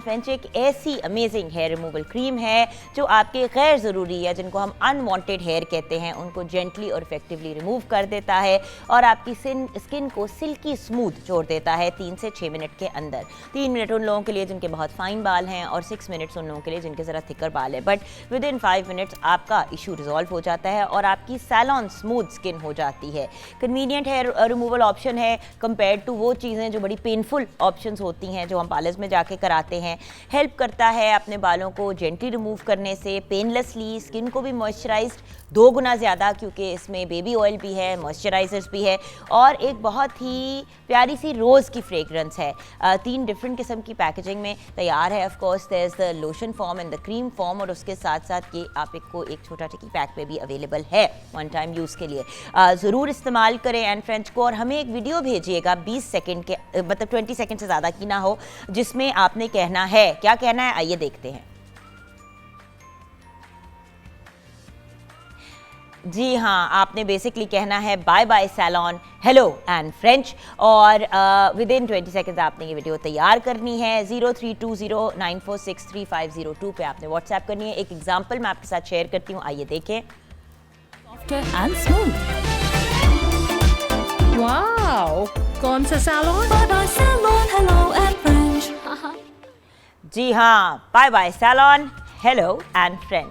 French एक ऐसी अमेजिंग हेयर रिमूवल क्रीम है जो आपके गैर ज़रूरी या जिनको हम अनवांटेड हेयर कहते हैं उनको जेंटली और इफेक्टिवली रिमूव कर देता है और आपकी स्किन को सिल्की स्मूथ छोड़ देता है 3 से 6 मिनट के अंदर। 3 मिनट उन लोगों के लिए जिनके बहुत फाइन बाल हैं और 6 मिनट्स उन लोगों के लिए जिनके ज़रा थिकर बाल है, बट विद इन 5 मिनट्स आपका इशू रिजॉल्व हो जाता है और आपकी सैलॉन स्मूथ स्किन हो जाती है। कन्वीनियंट हेयर रिमूवल ऑप्शन है कंपेयर टू वो चीज़ें जो बड़ी पेनफुल ऑप्शंस होती हैं जो हम पार्लर्स में जाके कराते हैं। हेल्प करता है अपने बालों को जेंटली रिमूव करने से, पेनलेसली, स्किन को भी मॉइस्चराइज्ड 2 गुना ज़्यादा क्योंकि इसमें बेबी ऑयल भी है, मॉइस्चराइजर्स भी है और एक बहुत ही प्यारी सी रोज़ की फ्रेगरेंस है। 3 डिफरेंट किस्म की पैकेजिंग में तैयार है। Of course there is the lotion form and the cream form और उसके साथ साथ ये आपको एक छोटा टिकी पैक में भी अवेलेबल है वन टाइम यूज़ के लिए। ज़रूर इस्तेमाल करें एंड फ्रेंच को, और हमें एक वीडियो भेजिएगा 20 सेकेंड के, मतलब 20 सेकेंड से ज़्यादा की ना हो, जिसमें आपने कहना है, क्या कहना है आइए देखते हैं। जी हाँ, आपने बेसिकली कहना है bye bye salon, hello and French, और विद इन 20 सेकेंड्स आपने ये वीडियो तैयार करनी है। 032094635502 पे आपने व्हाट्सएप करनी है। एक एग्जांपल मैं आपके साथ शेयर करती हूँ, आइए देखें। एंड स्मूथ, वाओ, कौन सा salon? Bye bye salon, hello and French. जी हाँ, bye bye salon, hello and French.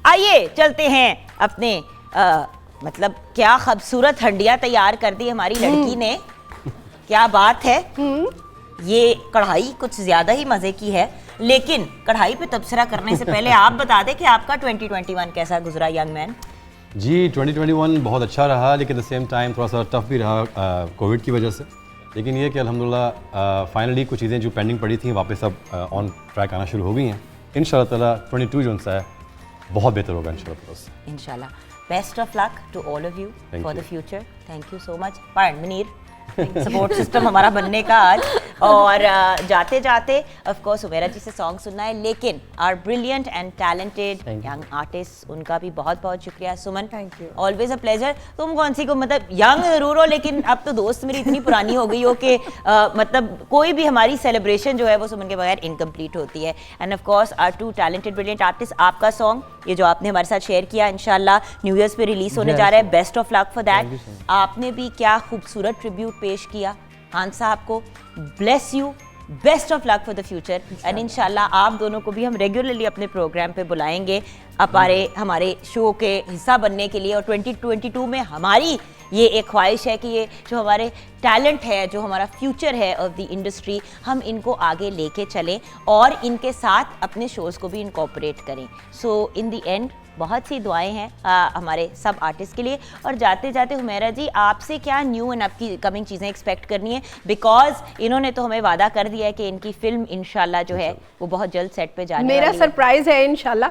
आइए चलते हैं अपने मतलब क्या खूबसूरत हंडिया तैयार कर दी हमारी लड़की ने, क्या बात है। ये कढ़ाई कुछ ज़्यादा ही मज़े की है, लेकिन कढ़ाई पे तबसरा करने से पहले आप बता दें कि आपका 2021 कैसा गुजरा यंग मैन। जी 2021 बहुत अच्छा रहा, लेकिन एट द सेम टाइम थोड़ा सा टफ भी रहा कोविड की वजह से। लेकिन ये कि अल्हम्दुलिल्लाह फाइनली कुछ चीज़ें जो पेंडिंग पड़ी थी वापस अब ऑन ट्रैक आना शुरू हो गई हैं। इंशाल्लाह ताला 22 जो है बहुत बेहतर होगा इंशाल्लाह। Best of luck to all of you Thank for you. the future. Thank you so much. Munir, support system हमारा बनने का आज। और जाते जाते ऑफ कोर्स उमेरा जी से सॉन्ग सुनना है, लेकिन our brilliant and talented young artist, उनका भी बहुत बहुत शुक्रिया। Suman, thank you, always a pleasure. तुम कौन सी को, मतलब यंग जरूर हो लेकिन अब तो दोस्त मेरी इतनी पुरानी हो गई हो कि मतलब कोई भी हमारी सेलिब्रेशन जो है वो सुमन के बगैर इनकम्प्लीट होती है। And of course our 2 talented brilliant artist. आपका सॉन्ग ये जो आपने हमारे साथ शेयर किया इंशाल्लाह न्यू ईयर्स पे रिलीज होने जा रहा है। Best of luck for that. आपने भी क्या खूबसूरत ट्रिब्यूट पेश किया खान साहब को। Bless you, best of luck for the future and इंशाल्लाह आप दोनों को भी हम रेगुलरली अपने प्रोग्राम पे बुलाएंगे हमारे शो के हिस्सा बनने के लिए। और 2022 में हमारी ये एक ख्वाहिश है कि ये जो हमारे टैलेंट है, जो हमारा फ्यूचर है ऑफ द इंडस्ट्री, हम इनको आगे लेके चलें और इनके साथ अपने शोज़ को भी इनकॉर्पोरेट करें। सो इन द एंड बहुत सी दुआएं हैं हमारे सब आर्टिस्ट के लिए। और जाते जाते हुमैरा जी, आपसे क्या न्यू एंड आपकी कमिंग चीज़ें एक्सपेक्ट करनी है, बिकॉज इन्होंने तो हमें वादा कर दिया है कि इनकी फिल्म इंशाल्लाह जो है वो बहुत जल्द सेट पे जाने मेरा वाली सरप्राइज है इंशाल्लाह।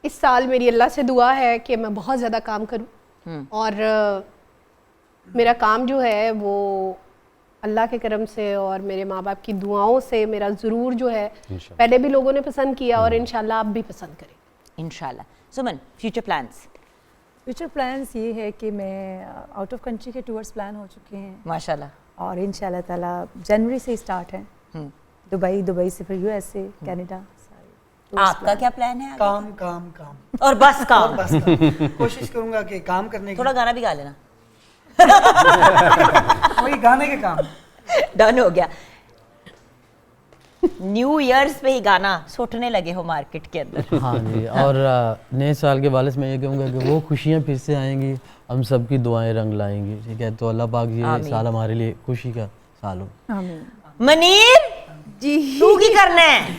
इस साल मेरी अल्लाह से दुआ है कि मैं बहुत ज़्यादा काम करूं और मेरा काम जो है वो अल्लाह के करम से और मेरे माँ बाप की दुआओं से मेरा ज़रूर जो है, पहले भी लोगों ने पसंद किया और इंशाल्लाह आप भी पसंद करें इंशाल्लाह। सुमन, फ्यूचर प्लान्स? फ्यूचर प्लान्स ये है कि मैं आउट ऑफ कंट्री के टूर्स प्लान हो चुके हैं माशाल्लाह, और इंशाल्लाह ताला जनवरी से स्टार्ट है। दुबई से फिर यूएसए, कनाडा। आपका क्या प्लान है आगे? काम काम काम और बस काम। बस काम। कोशिश करूंगा कि काम करने थोड़ा गाना भी गा लेना। वही गाने के काम। डन हो गया। न्यू ईयर्स पे ही गाना सुटने लगे हो मार्केट के अंदर। हाँ जी, और नए साल के वाले से मैं ये कहूँगा कि वो खुशियाँ फिर से आएंगी, हम सबकी दुआएं रंग लाएंगी। ठीक है, तो अल्लाह पाक ये साल हमारे लिए खुशी का साल हो। आमीन। मनीर जी, तू की करना है?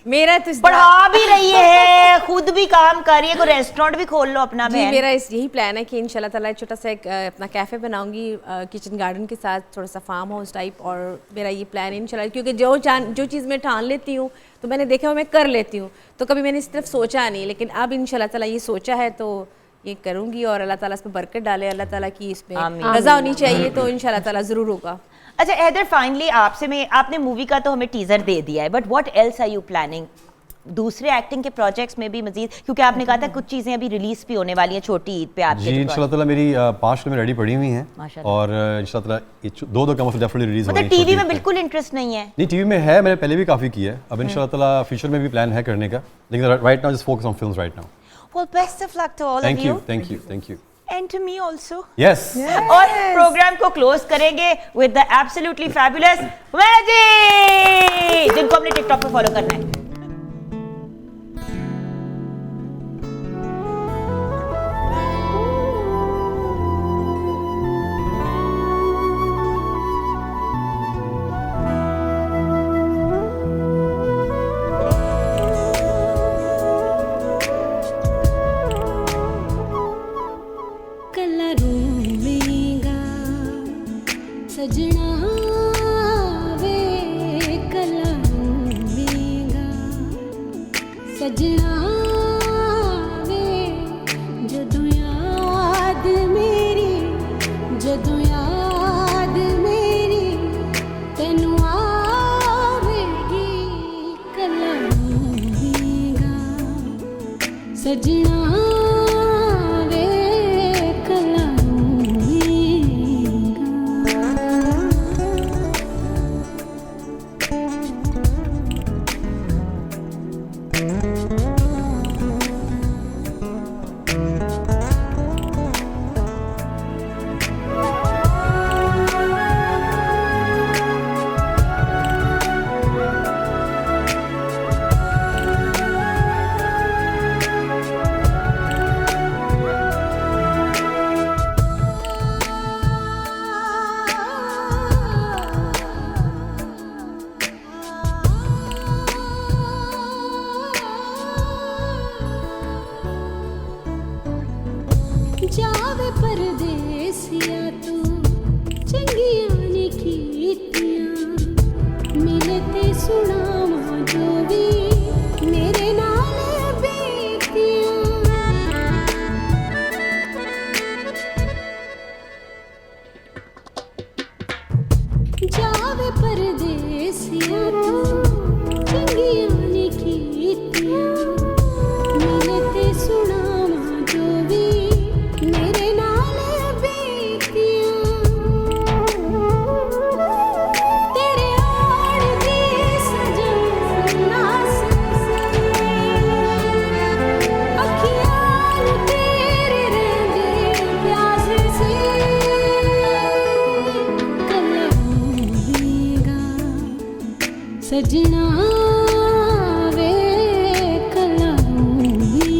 मेरा तो पढ़ा भी रही है, खुद भी काम कर रही है, कोई रेस्टोरेंट भी खोल लो अपना। जी, मेरा यही प्लान है कि इंशाल्लाह ताला एक छोटा सा एक अपना कैफ़े बनाऊंगी किचन गार्डन के साथ, थोड़ा सा फार्म हाउस टाइप। और मेरा ये प्लान है इंशाल्लाह, क्योंकि जो चीज़ मैं ठान लेती हूँ तो मैंने देखा वो मैं कर लेती हूँ, तो कभी मैंने इस तरफ सोचा नहीं, लेकिन अब इंशाल्लाह ताला ये सोचा है तो ये करूँगी। और अल्लाह ताला इस पर बरकत डाले, अल्लाह ताला की इसमें रज़ा होनी चाहिए, तो इंशाल्लाह ताला ज़रूर होगा। अच्छा हैदर, फाइनली आपसे मैं, आपने मूवी का तो हमें टीजर दे दिया है, but what else are you planning दूसरे एक्टिंग के प्रोजेक्ट्स में भी मजीद, क्योंकि आपने कहा था कुछ चीज़ें अभी रिलीज भी होने वाली हैं छोटी ईद पे आपके जी जो इंशाल्लाह ताला मेरी 5 फिल्में रेडी पड़ी हुई हैं माशाल्लाह। और इंशाल्लाह ताला ये दो कम डेफिनेटली रिलीज हो मतलब टीवी में बिल्कुल इंटरेस्ट नहीं है? नहीं, टीवी में है, मैंने पहले भी काफ़ी किया है, अब इंशाल्लाह ताला फ्यूचर में भी प्लान है करने का, लेकिन right now just focus on films right now. Well, best of luck to all thank of you you. Thank you thank you. And to me also. Yes और प्रोग्राम को क्लोज करेंगे with the absolutely fabulous Humaira ji, जिनको हमने TikTok पे follow करना है। सजना वे कला रूवेगा, सजना वे जदों याद मेरी, जदों याद मेरी तैनू आवेगी, कला रूवेगा, सजना वे कला जावे परदेसिया तू चंगियां ने कीतियां, मिले ते सुनावा जो भी मेरे नाल बीतियां। जावे परदेसिया तू चंगियां ने कीतियां, मिले ते सुनावा जो भी मेरे नाल बीतियां। तेरे आड़ दी सजना अखियां तेरे रंगे प्यास से, कला रूवेगा, सजना वे कला रूवेगा।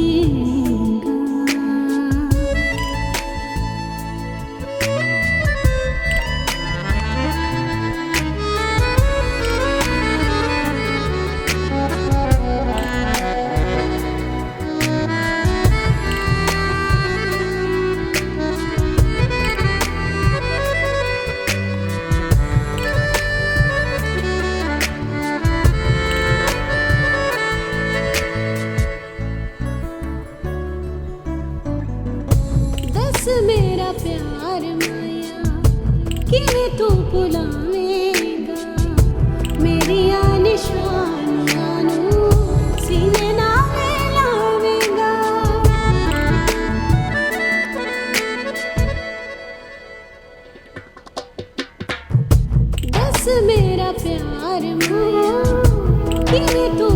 दस मेरा प्यार माया किवें तू भुलावेगा, मेरिया निशानियां नू सीने नाल लावेगा। दस मेरा प्यार माया किवें तू